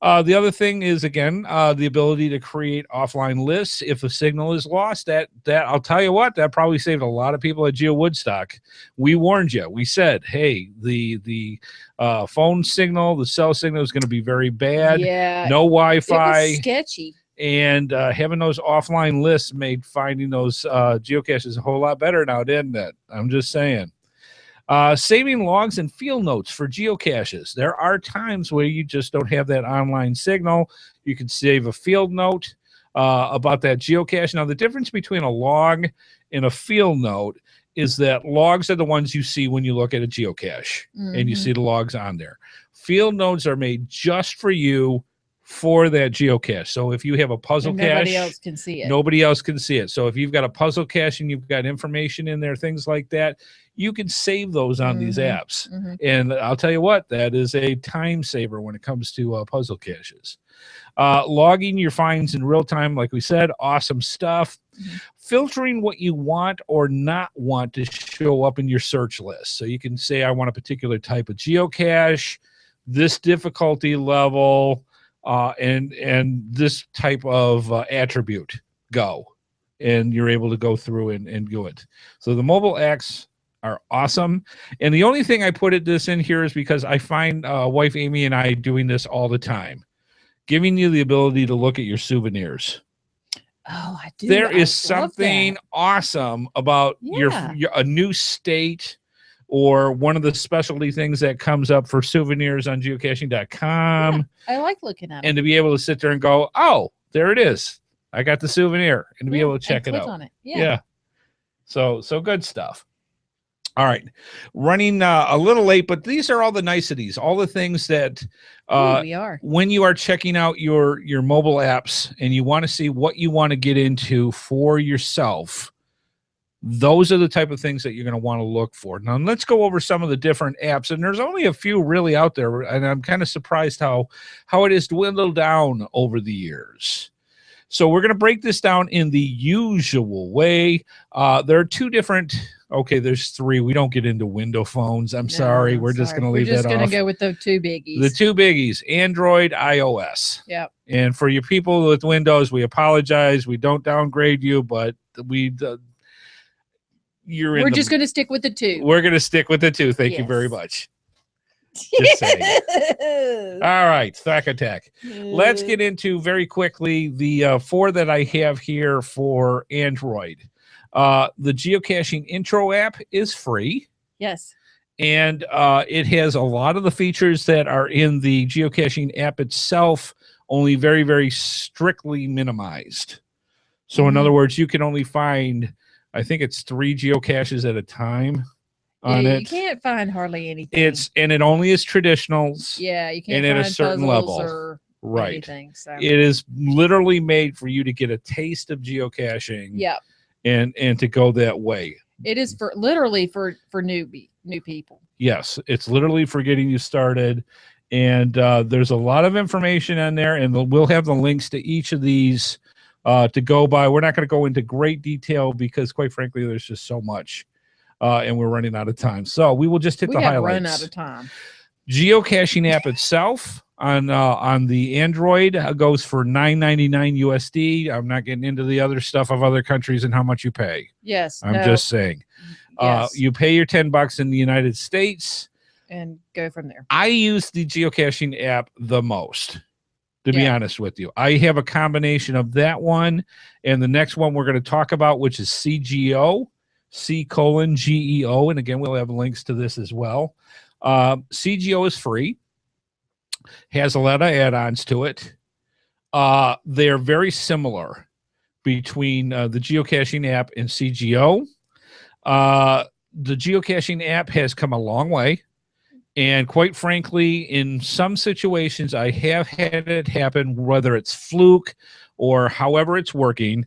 The other thing is, again, the ability to create offline lists if a signal is lost. That I'll tell you what, that probably saved a lot of people at Geo Woodstock. We warned you. We said, hey, the phone signal, the cell signal is going to be very bad. Yeah. No Wi-Fi. It was sketchy. And having those offline lists made finding those geocaches a whole lot better now, didn't it? I'm just saying. Saving logs and field notes for geocaches. There are times where you just don't have that online signal. You can save a field note about that geocache. Now, the difference between a log and a field note is that logs are the ones you see when you look at a geocache, and you see the logs on there. Field notes are made just for you for that geocache. So if you have a puzzle cache, nobody else can see it. Nobody else can see it. So if you've got a puzzle cache and you've got information in there, things like that, you can save those on these apps. And I'll tell you what, that is a time saver when it comes to puzzle caches. Logging your finds in real time, like we said, awesome stuff. Filtering what you want or not want to show up in your search list. So you can say, I want a particular type of geocache, this difficulty level, and this type of attribute, go. And you're able to go through and do it. So the mobile apps are awesome. And the only thing I put this in here is because I find wife Amy and I doing this all the time, giving you the ability to look at your souvenirs. Oh, I do. There is something awesome about your a new state, or one of the specialty things that comes up for souvenirs on geocaching.com. Yeah, I like looking at it. And to be able to sit there and go, oh, there it is. I got the souvenir, and to be able to check it out. On it. Yeah. So good stuff. All right. Running a little late, but these are all the niceties, all the things that we are. When you are checking out your mobile apps and you want to see what you want to get into for yourself, those are the type of things that you're going to want to look for. Now, let's go over some of the different apps, and there's only a few really out there, and I'm kind of surprised how it has dwindled down over the years. So we're going to break this down in the usual way. There are two different, there's three. We don't get into window phones. I'm sorry. We're just going to leave that off. We're just going to go with the two biggies. The two biggies, Android, iOS. Yep. And for you people with Windows, we apologize. We don't downgrade you, but we're just going to stick with the two. We're going to stick with the two. Thank you very much. Just saying. All right, Thack Attack. Let's get into very quickly the four that I have here for Android. The Geocaching Intro app is free. Yes. And it has a lot of the features that are in the geocaching app itself, only very, very strictly minimized. So in other words, you can only find, I think it's 3 geocaches at a time on it. You can't find hardly anything. It only is traditionals. Yeah, you can't and find at a certain level. or right. anything. So. It is literally made for you to get a taste of geocaching. Yep. And to go that way. It is literally for new people. Yes, it's literally for getting you started. And there's a lot of information on there, and we'll have the links to each of these to go by. We're not going to go into great detail because, quite frankly, there's just so much, and we're running out of time. So we will just hit the highlights. We have run out of time. Geocaching app itself, on the Android goes for $9.99 USD. I'm not getting into the other stuff of other countries and how much you pay. Yes. I'm just saying. Yes. You pay your $10 in the United States and go from there. I use the geocaching app the most, to be honest with you. I have a combination of that one and the next one we're going to talk about, which is CGO, C::GEO. And again, we'll have links to this as well. CGO is free. Has a lot of add-ons to it. They're very similar between the geocaching app and CGO. The geocaching app has come a long way. And quite frankly, in some situations, I have had it happen, whether it's fluke or however it's working.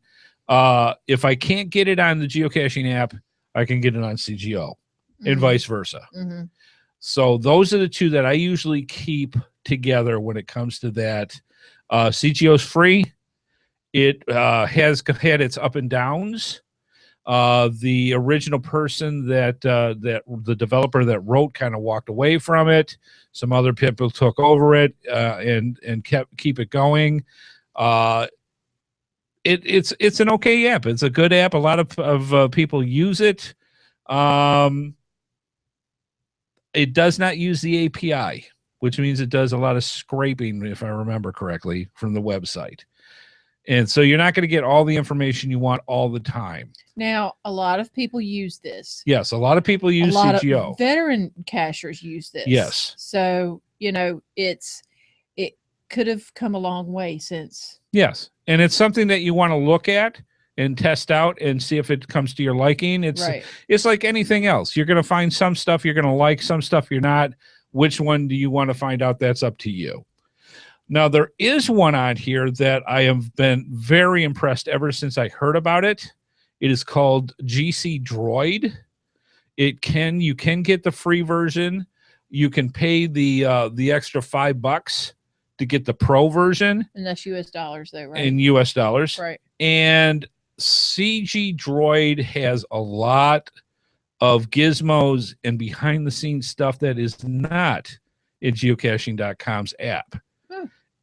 If I can't get it on the geocaching app, I can get it on CGO and vice versa. So those are the two that I usually keep together when it comes to that. CGO is free. It has had its up and downs. The original person that the developer that wrote kind of walked away from it. Some other people took over it and keep it going. It's an okay app. It's a good app. A lot of people use it. It does not use the API, which means it does a lot of scraping, if I remember correctly, from the website. And so you're not going to get all the information you want all the time. Now, a lot of people use this. Yes, a lot of people use CGO. Of veteran cachers use this. Yes. So, it could have come a long way since. Yes. And it's something that you want to look at and test out and see if it comes to your liking. It's like anything else. You're going to find some stuff you're going to like, some stuff you're not. Which one do you want to find out? That's up to you. Now, there is one on here that I have been very impressed ever since I heard about it. It is called GC Droid. You can get the free version. You can pay the extra $5 to get the pro version. And that's US dollars, though, right? In US dollars. Right. And CG Droid has a lot of gizmos and behind the scenes stuff that is not in geocaching.com's app.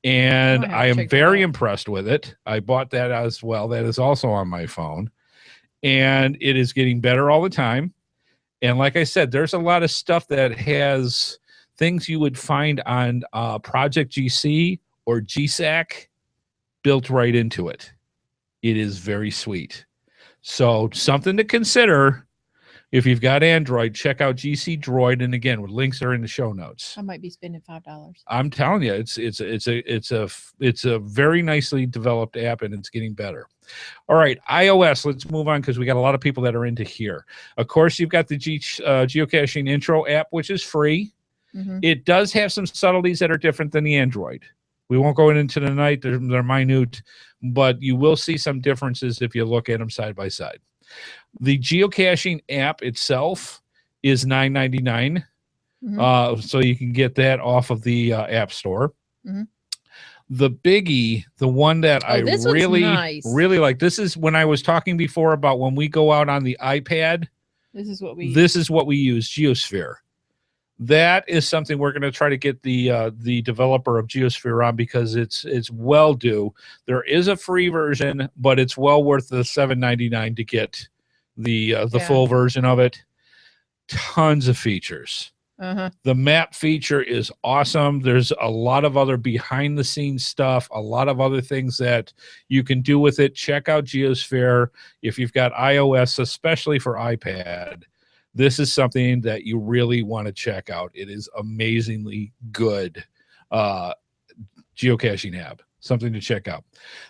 And I am very impressed with it. I bought that as well. That is also on my phone. And it is getting better all the time. And like I said, there's a lot of stuff that has things you would find on Project GC or GSAC built right into it. It is very sweet. So something to consider. If you've got Android, check out GC Droid, and again, links are in the show notes. I might be spending $5. I'm telling you, it's a very nicely developed app, and it's getting better. All right, iOS. Let's move on because we got a lot of people that are into here. Of course, you've got the geocaching intro app, which is free. It does have some subtleties that are different than the Android. We won't go into tonight; they're minute, but you will see some differences if you look at them side by side. The geocaching app itself is $9.99, so you can get that off of the App Store. The biggie, the one that I really like, this is when I was talking before about when we go out on the iPad. This is what we use, GeoSphere. That is something we're going to try to get the developer of GeoSphere on because it's well due. There is a free version, but it's well worth the $7.99 to get the full version of it. Tons of features. The map feature is awesome. There's a lot of other behind the scenes stuff, a lot of other things that you can do with it. Check out GeoSphere if you've got iOS, especially for iPad. This is something that you really want to check out. It is amazingly good geocaching app. Something to check out.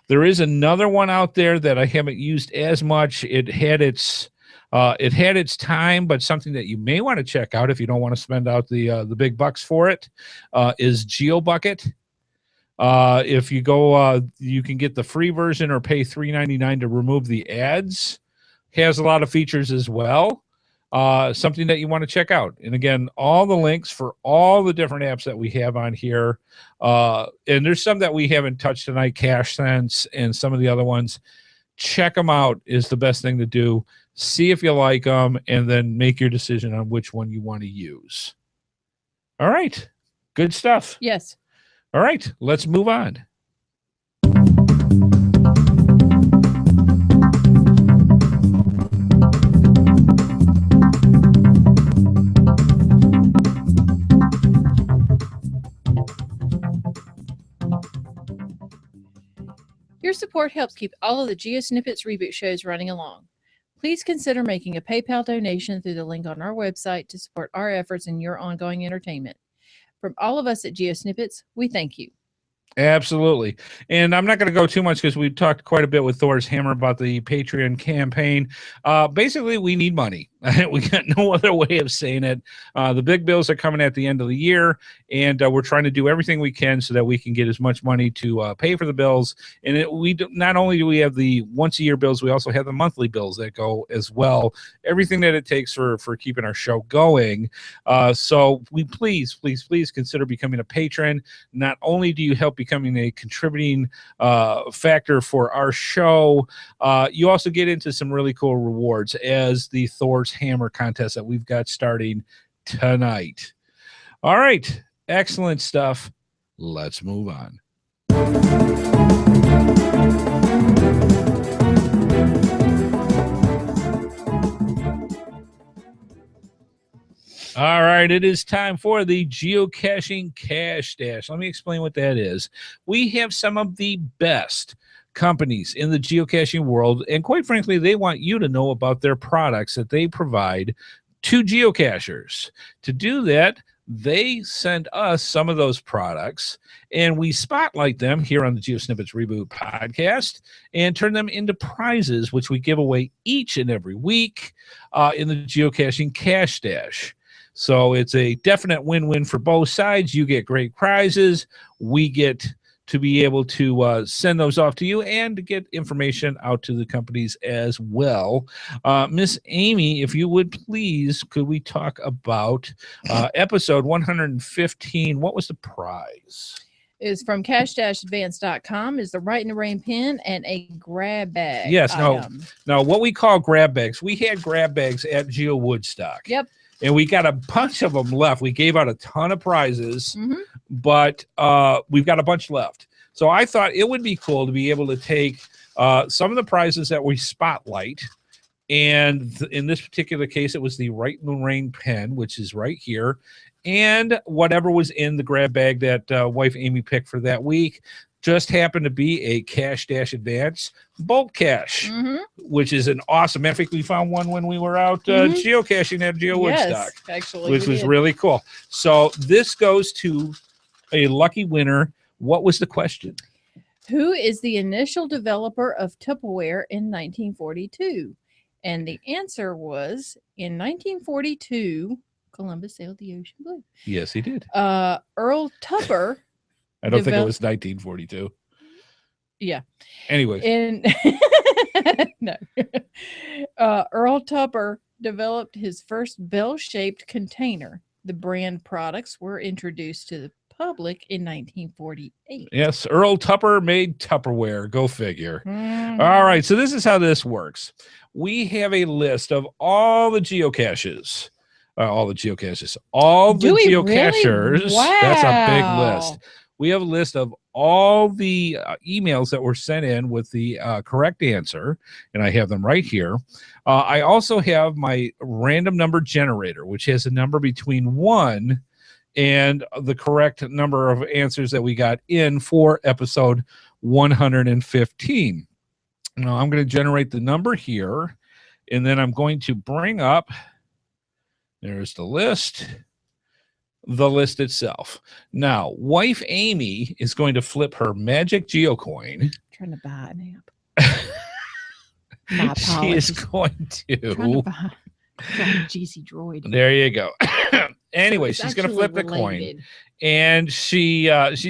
There is another one out there that I haven't used as much. It had its time, but something that you may want to check out if you don't want to spend out the big bucks for it is GeoBucket. If you go, you can get the free version or pay $3.99 to remove the ads. Has a lot of features as well. Something that you want to check out. And again, all the links for all the different apps that we have on here. And there's some that we haven't touched tonight, Cache Sense and some of the other ones. Check them out is the best thing to do. See if you like them and then make your decision on which one you want to use. All right. Good stuff. Yes. All right, let's move on. Your support helps keep all of the GeoSnippits Reboot shows running along. Please consider making a PayPal donation through the link on our website to support our efforts in your ongoing entertainment. From all of us at GeoSnippets, we thank you. Absolutely. And I'm not going to go too much because we talked quite a bit with Thor's Hammer about the Patreon campaign. Basically, we need money. We got no other way of saying it. The big bills are coming at the end of the year, and we're trying to do everything we can so that we can get as much money to pay for the bills. And not only do we have the once-a-year bills, we also have the monthly bills that go as well. Everything that it takes for keeping our show going. So we please consider becoming a patron. Not only do you help becoming a contributing factor for our show, you also get into some really cool rewards as the Thor's Hammer contest that we've got starting tonight. All right, excellent stuff. Let's move on. All right, it is time for the Geocaching Cash Dash. Let me explain what that is. We have some of the best companies in the geocaching world, and quite frankly, they want you to know about their products that they provide to geocachers. To do that, they send us some of those products, and we spotlight them here on the GeoSnippits Reboot Podcast and turn them into prizes, which we give away each and every week in the Geocaching Cash Dash. So it's a definite win-win for both sides. You get great prizes. We get to be able to send those off to you and to get information out to the companies as well. Miss Amy, if you would please, could we talk about episode 115? What was the prize? Is from cash-advance.com is the Right in the Rain pin and a grab bag. Yes, item. now what we call grab bags. We had grab bags at Geo Woodstock. Yep. And we got a bunch of them left. We gave out a ton of prizes, but we've got a bunch left. So I thought it would be cool to be able to take some of the prizes that we spotlight. And in this particular case, it was the Right in the Rain pen, which is right here. And whatever was in the grab bag that wife Amy picked for that week just happened to be a Cash-Advance bulk cache, which is an awesome. Matter of fact, we found one when we were out geocaching at Geo Woodstock, actually, which was really cool. So this goes to a lucky winner. What was the question? Who is the initial developer of Tupperware in 1942? And the answer was, in 1942, Columbus sailed the ocean blue. Yes, he did. Earl Tupper. I don't think it was 1942. Yeah. Anyways. No. Earl Tupper developed his first bell-shaped container. The brand products were introduced to the public in 1948. Yes, Earl Tupper made Tupperware. Go figure. All right, so this is how this works. We have a list of all the geocaches. All the geocachers. Really? Wow. That's a big list. We have a list of all the emails that were sent in with the correct answer, and I have them right here. I also have my random number generator, which has a number between 1 and the correct number of answers that we got in for episode 115. Now, I'm going to generate the number here, and then I'm going to bring up, there's the list itself. Now, wife Amy is going to flip her magic geocoin. Trying to buy an app. She is going to buy GC Droid. There you go. Anyway, she's going to flip the coin, and she's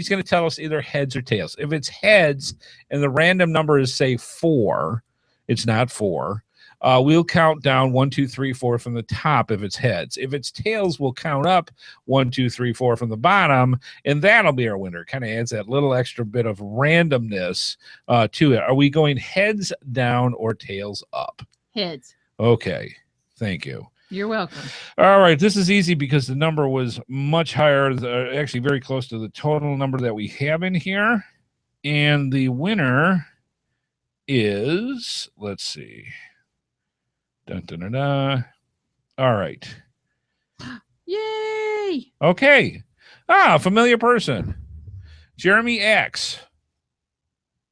going to tell us either heads or tails. If it's heads and the random number is, say, 4, it's not 4. We'll count down 1, 2, 3, 4 from the top if it's heads. If it's tails, we'll count up 1, 2, 3, 4 from the bottom, and that'll be our winner. Kind of adds that little extra bit of randomness to it. Are we going heads down or tails up? Heads. Okay. Thank you. You're welcome. All right, this is easy because the number was much higher, actually very close to the total number that we have in here. And the winner is, let's see. Dun, dun, dun, dun. All right. Yay! Okay. Familiar person. Jeremy X.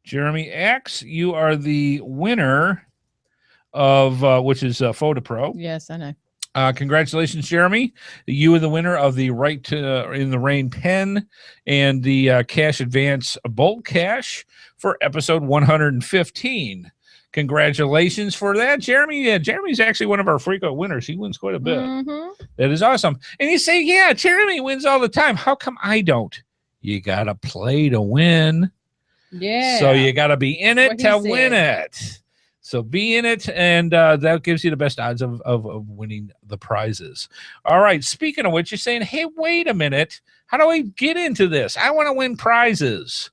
Jeremy X, you are the winner of, which is Photo Pro. Yes, I know. Congratulations, Jeremy. You are the winner of the Right to in the Rain pen and the Cash Advance Bolt Cash for episode 115. Congratulations for that, Jeremy. Yeah, Jeremy's actually one of our frequent winners. He wins quite a bit. Mm-hmm. That is awesome. And you say, yeah, Jeremy wins all the time. How come I don't? You got to play to win. Yeah. So you got to be in it What he to said. win it. So be in it, and that gives you the best odds of winning the prizes. All right. Speaking of which, you're saying, hey, wait a minute. How do I get into this? I want to win prizes.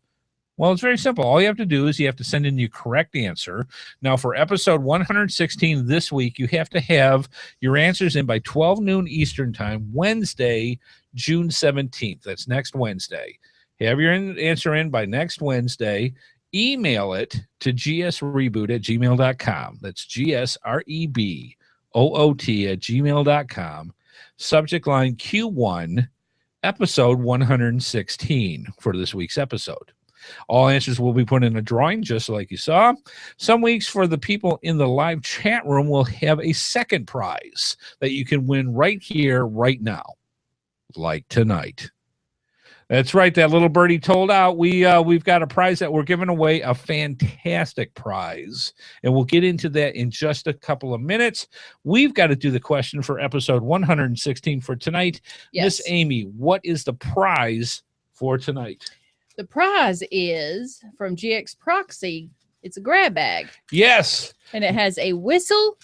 Well, it's very simple. All you have to do is you have to send in your correct answer. Now, for episode 116 this week, you have to have your answers in by 12 noon Eastern time, Wednesday, June 17th. That's next Wednesday. Have your answer in by next Wednesday. Email it to gsreboot@gmail.com. That's gsreboot@gmail.com. Subject line Q1, episode 116 for this week's episode. All answers will be put in a drawing, just like you saw. Some weeks for the people in the live chat room will have a second prize that you can win right here, right now, like tonight. That's right. That little birdie told out. We've got a prize that we're giving away, a fantastic prize. And we'll get into that in just a couple of minutes. We've got to do the question for episode 116 for tonight. Yes. Miss Amy, what is the prize for tonight? The prize is from GX Proxy. It's a grab bag. Yes. And it has a whistle,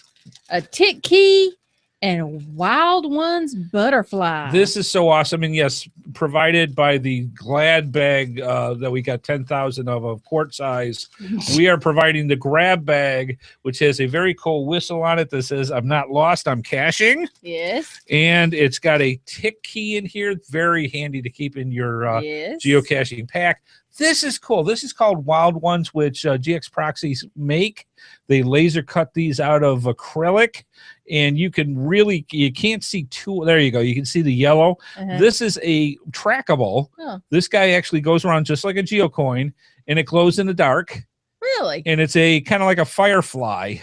a tick key, and a Wild Ones butterfly. This is so awesome. And yes, provided by the Glad bag that we got 10,000 of quart size. We are providing the grab bag, which has a very cool whistle on it that says, I'm not lost, I'm caching. Yes. And it's got a tick key in here. Very handy to keep in your Yes. geocaching pack. This is cool. This is called Wild Ones, which GX Proxies make. They laser cut these out of acrylic, and you can't see two. There you go. You can see the yellow. Uh-huh. This is a trackable. Oh. This guy actually goes around just like a geocoin, and it glows in the dark. Really? And it's a kind of like a firefly,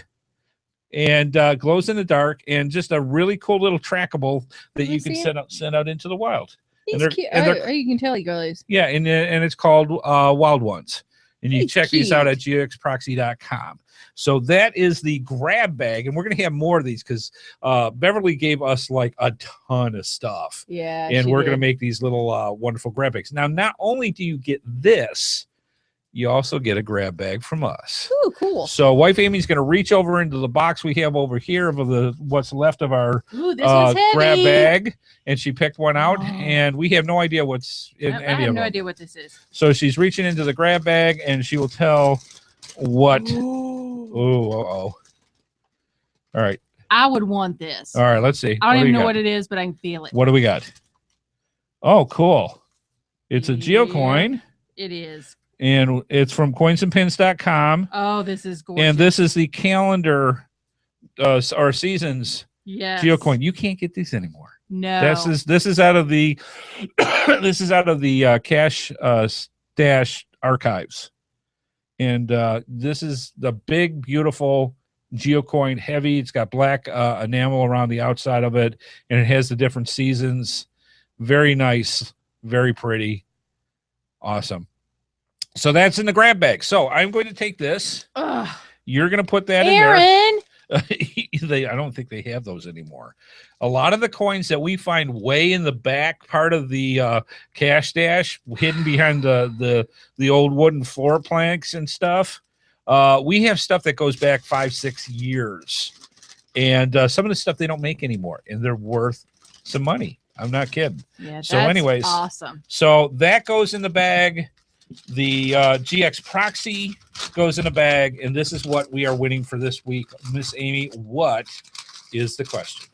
and glows in the dark, and just a really cool little trackable that you can send out into the wild. He's And cute. and Oh, you can tell he glows. Yeah, and it's called Wild Ones. And you can He's check these out at cute. gxproxy.com. So that is the grab bag. And we're going to have more of these because Beverly gave us like a ton of stuff. Yeah. And she we're going to did. make these little wonderful grab bags. Now, not only do you get this, you also get a grab bag from us. Ooh, cool. So wife Amy's going to reach over into the box we have over here of what's left of our Ooh, this one's heavy. grab bag. And she picked one out. Oh. And we have no idea what's in Nope, I any have of no them. idea what this is. So she's reaching into the grab bag, and she will tell what. Ooh. Oh, all right. I would want this. All right, let's see. I don't even know got? what it is, but I can feel it. What do we got? Oh, cool. It's a geocoin, It is. and it's from coinsandpins.com. Oh, this is gorgeous. And this is the calendar or seasons yes. geocoin. You can't get these anymore. No. This is out of the this is out of the cash stash archives. And this is the big, beautiful geocoin, heavy. It's got black enamel around the outside of it, and it has the different seasons. Very nice, very pretty, awesome. So that's in the grab bag. So I'm going to take this. Ugh. You're going to put that in there. Aaron. I don't think they have those anymore. A lot of the coins that we find way in the back part of the cash stash, hidden behind the old wooden floor planks and stuff, we have stuff that goes back 5-6 years, and some of the stuff they don't make anymore, and they're worth some money. I'm not kidding. Yeah, So that's anyways, awesome. So that goes in the bag. The GX Proxy goes in a bag, and this is what we are winning for this week. Miss Amy, what is the question?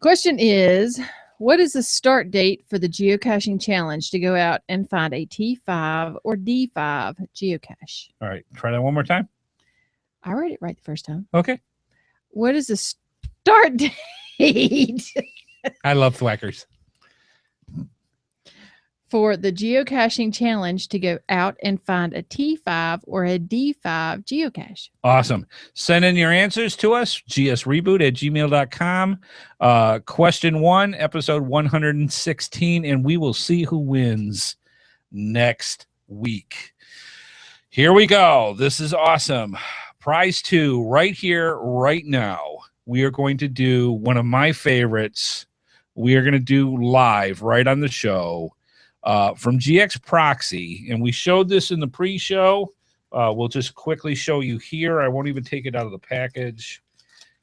Question is, what is the start date for the geocaching challenge to go out and find a T5 or D5 geocache? All right. Try that one more time. I read it right the first time. Okay. What is the start date I love thwackers. for the geocaching challenge to go out and find a T5 or a D5 geocache? Awesome. Send in your answers to us, gsreboot@gmail.com. Question 1, episode 116, and we will see who wins next week. Here we go. This is awesome. Prize 2, right here, right now. We are going to do one of my favorites. We are going to do live right on the show from GX Proxy. And we showed this in the pre-show. We'll just quickly show you here. I won't even take it out of the package.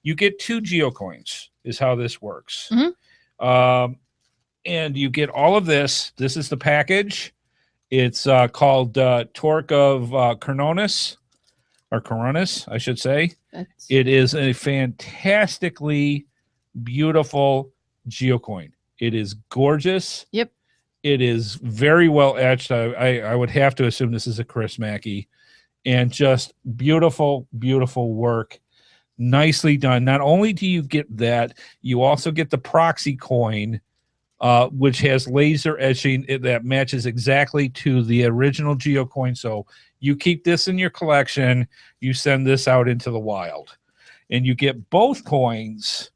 You get 2 geocoins is how this works. Mm-hmm. And you get all of this. This is the package. It's called Torque of Coronis, or Coronis, I should say. It is a fantastically beautiful geocoin. It is gorgeous. Yep. It is very well etched. I would have to assume this is a Chris Mackey. And just beautiful, beautiful work. Nicely done. Not only do you get that, you also get the proxy coin, which has laser etching that matches exactly to the original geocoin. So you keep this in your collection. You send this out into the wild. And you get both coins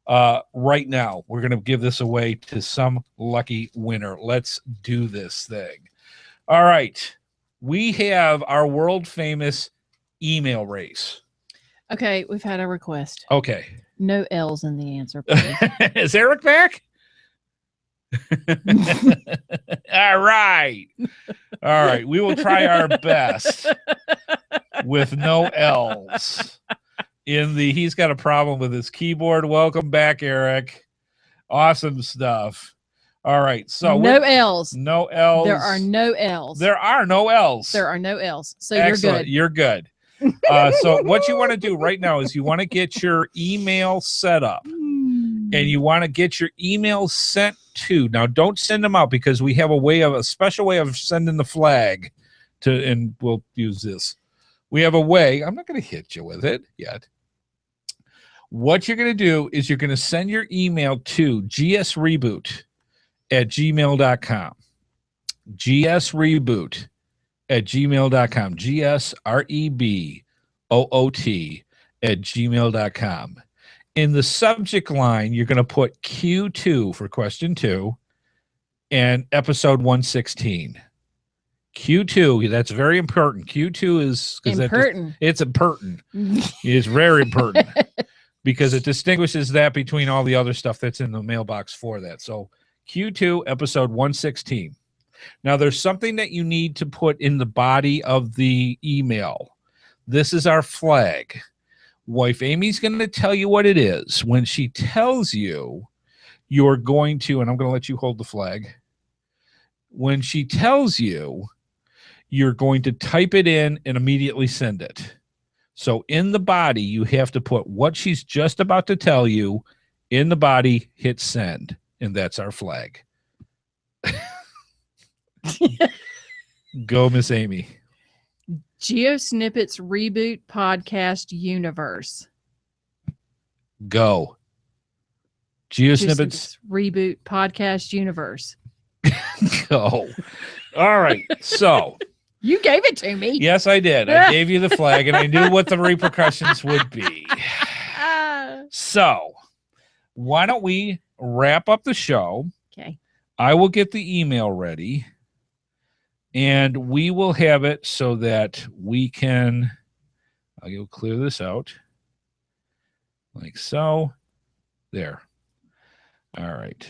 right now. We're going to give this away to some lucky winner. Let's do this thing. All right. We have our world famous email race. Okay, we've had a request. Okay. No L's in the answer, please. Is Eric back? All right. All right. We will try our best with no L's. He's got a problem with his keyboard. Welcome back, Eric. Awesome stuff. All right. So no L's. No L's. There are no L's. There are no L's. There are no L's. So Excellent. you're good. You're good. So what you want to do right now is you want to get your email set up. And you want to get your emails sent to. Now, don't send them out because we have a special way of sending the flag to, and we'll use this. We have a way. I'm not going to hit you with it yet. What you're going to do is you're going to send your email to gsreboot@gmail.com. gsreboot@gmail.com. gsreboot@gmail.com. In the subject line, you're going to put Q2 for question 2 and episode 116. Q2, that's very important. Q2 is important. It's important. It's very important because it distinguishes that between all the other stuff that's in the mailbox for that. So Q2, episode 116. Now, there's something that you need to put in the body of the email. This is our flag. Wife Amy's going to tell you what it is. When she tells you, you're going to, and I'm going to let you hold the flag. When she tells you, you're going to type it in and immediately send it. So in the body, you have to put what she's just about to tell you in the body, hit send, and that's our flag. Go, Miss Amy. GeoSnippits Reboot Podcast Universe. Go. GeoSnippits Reboot Podcast Universe. Go. All right. So you gave it to me. Yes, I did. I gave you the flag and I knew what the repercussions would be. So why don't we wrap up the show? Okay. I will get the email ready. And we will have it so that we can, I'll clear this out like so. There. All right.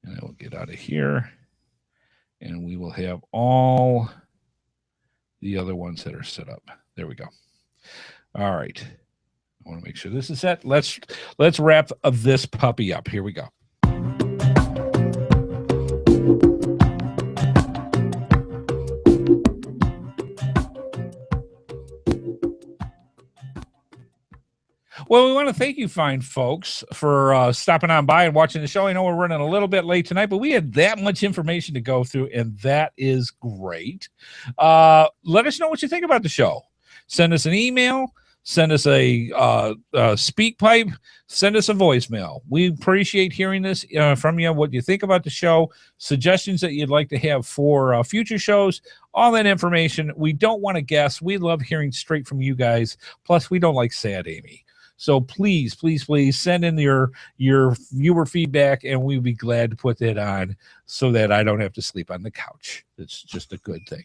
And I will get out of here. And we will have all the other ones that are set up. There we go. All right. I want to make sure this is set. Let's wrap this puppy up. Here we go. Well, we want to thank you, fine folks, for stopping on by and watching the show. I know we're running a little bit late tonight, but we had that much information to go through, and that is great. Let us know what you think about the show. Send us an email. Send us a speak pipe. Send us a voicemail. We appreciate hearing this from you, what you think about the show, suggestions that you'd like to have for future shows, all that information. We don't want to guess. We love hearing straight from you guys. Plus, we don't like sad Amy. So please, please, please send in your viewer feedback, and we'd be glad to put that on so that I don't have to sleep on the couch. It's just a good thing.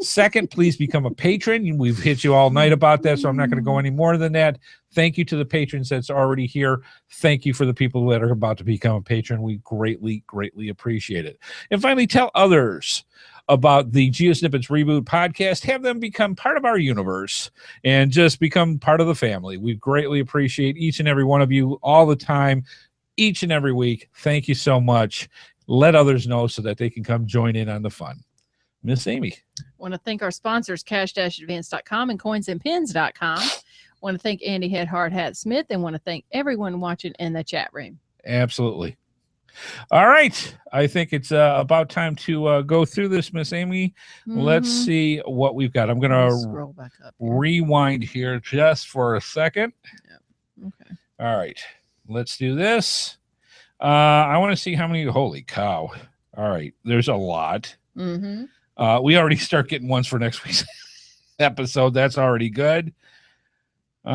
Second, please become a patron. We've hit you all night about that, so I'm not going to go any more than that. Thank you to the patrons that's already here. Thank you for the people that are about to become a patron. We greatly, greatly appreciate it. And finally, tell others about the GeoSnippits Reboot Podcast. Have them become part of our universe and just become part of the family. We greatly appreciate each and every one of you all the time, each and every week. Thank you so much. Let others know so that they can come join in on the fun. Miss Amy. Want to thank our sponsors, cash-advance.com and coinsandpins.com. Want to thank Andy HeadHardHat Smith, and want to thank everyone watching in the chat room. Absolutely. All right. I think it's about time to go through this, Miss Amy. Let's see what we've got. I'm going to scroll back up here. Rewind here just for a second. Yep. Okay. All right. Let's do this. I want to see how many. Holy cow. All right. There's a lot. Mm-hmm. We already start getting ones for next week's episode. That's already good. Give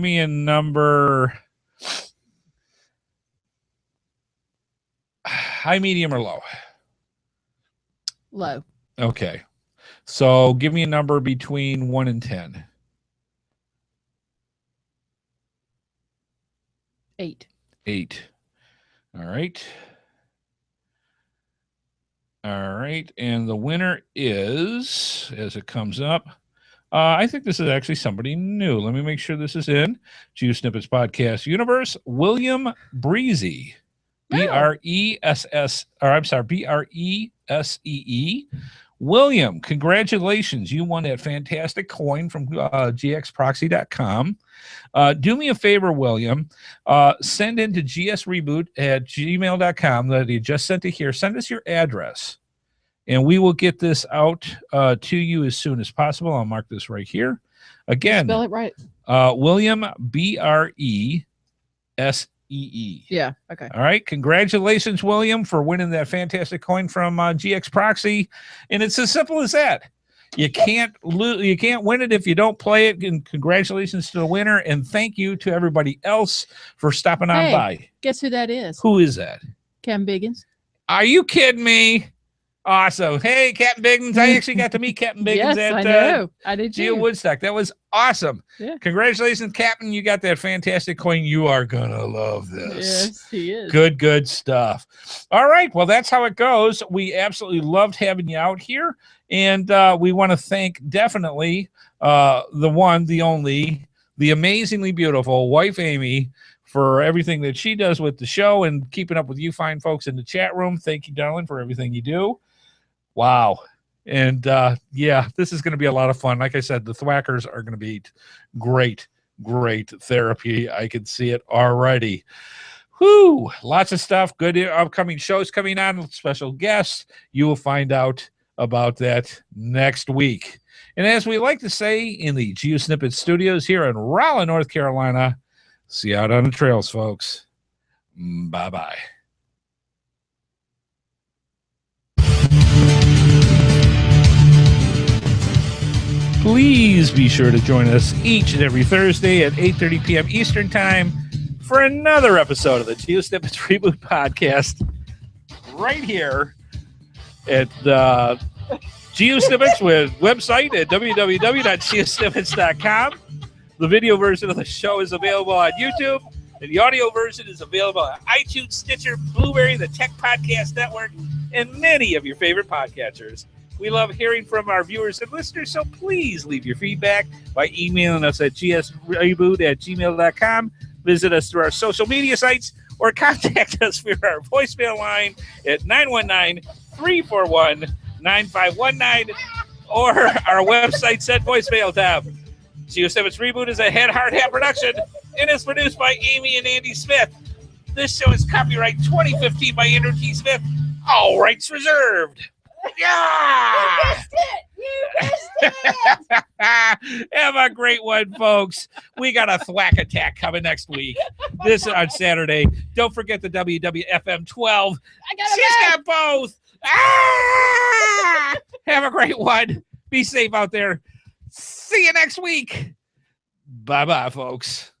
me a number. High, medium, or low? Low. Okay. So give me a number between 1 and 10. 8. 8. All right. All right. And the winner is, as it comes up, I think this is actually somebody new. Let me make sure this is in GeoSnippits Podcast Universe. William Breezy. B-R-E-S-S, or I'm sorry, B-R-E-S-E-E. William, congratulations. You won that fantastic coin from gxproxy.com. Do me a favor, William. Send in to gsreboot@gmail.com that you just sent to here. Send us your address, and we will get this out to you as soon as possible. I'll mark this right here. Again, spell it right. William, B-R-E-S-E-E. Yeah. Okay. All right. Congratulations, William, for winning that fantastic coin from GX Proxy. And it's as simple as that. You can't win it if you don't play it. And congratulations to the winner. And thank you to everybody else for stopping on by. Guess who that is? Who is that? Cam Biggins. Are you kidding me? Awesome. Hey, Captain Biggins. I actually got to meet Captain Biggins yes, at I know. I did Geo too. Woodstock. That was awesome. Yeah. Congratulations, Captain. You got that fantastic coin. You are going to love this. Yes, he is. Good stuff. All right. Well, that's how it goes. We absolutely loved having you out here. And we want to thank definitely the one, the only, the amazingly beautiful wife, Amy, for everything that she does with the show and keeping up with you fine folks in the chat room. Thank you, darling, for everything you do. Wow. And yeah, this is going to be a lot of fun. Like I said, the thwackers are going to be great therapy. I can see it already. Whoo, lots of stuff. Good upcoming shows coming on, special guests. You will find out about that next week. And as we like to say in the GeoSnippets studios here in Raleigh, North Carolina, see you out on the trails, folks. Bye-bye. Please be sure to join us each and every Thursday at 8:30 p.m. Eastern Time for another episode of the GeoSnippits Reboot Podcast right here at GeoSnippits with website at www.geosnippits.com. The video version of the show is available on YouTube, and the audio version is available on iTunes, Stitcher, Blueberry, the Tech Podcast Network, and many of your favorite podcatchers. We love hearing from our viewers and listeners, so please leave your feedback by emailing us at gsreboot@gmail.com. Visit us through our social media sites or contact us via our voicemail line at 919-341-9519 or our website set voicemail tab. GeoSnippits Reboot is a HeadHardHat production and is produced by Amy and Andy Smith. This show is copyright 2015 by Andrew T. Smith. All rights reserved. Yeah! You missed it! Have a great one, folks. We got a thwack attack coming next week. This on Saturday. Don't forget the WWFM 12. She's got both. Ah! Have a great one. Be safe out there. See you next week. Bye-bye, folks.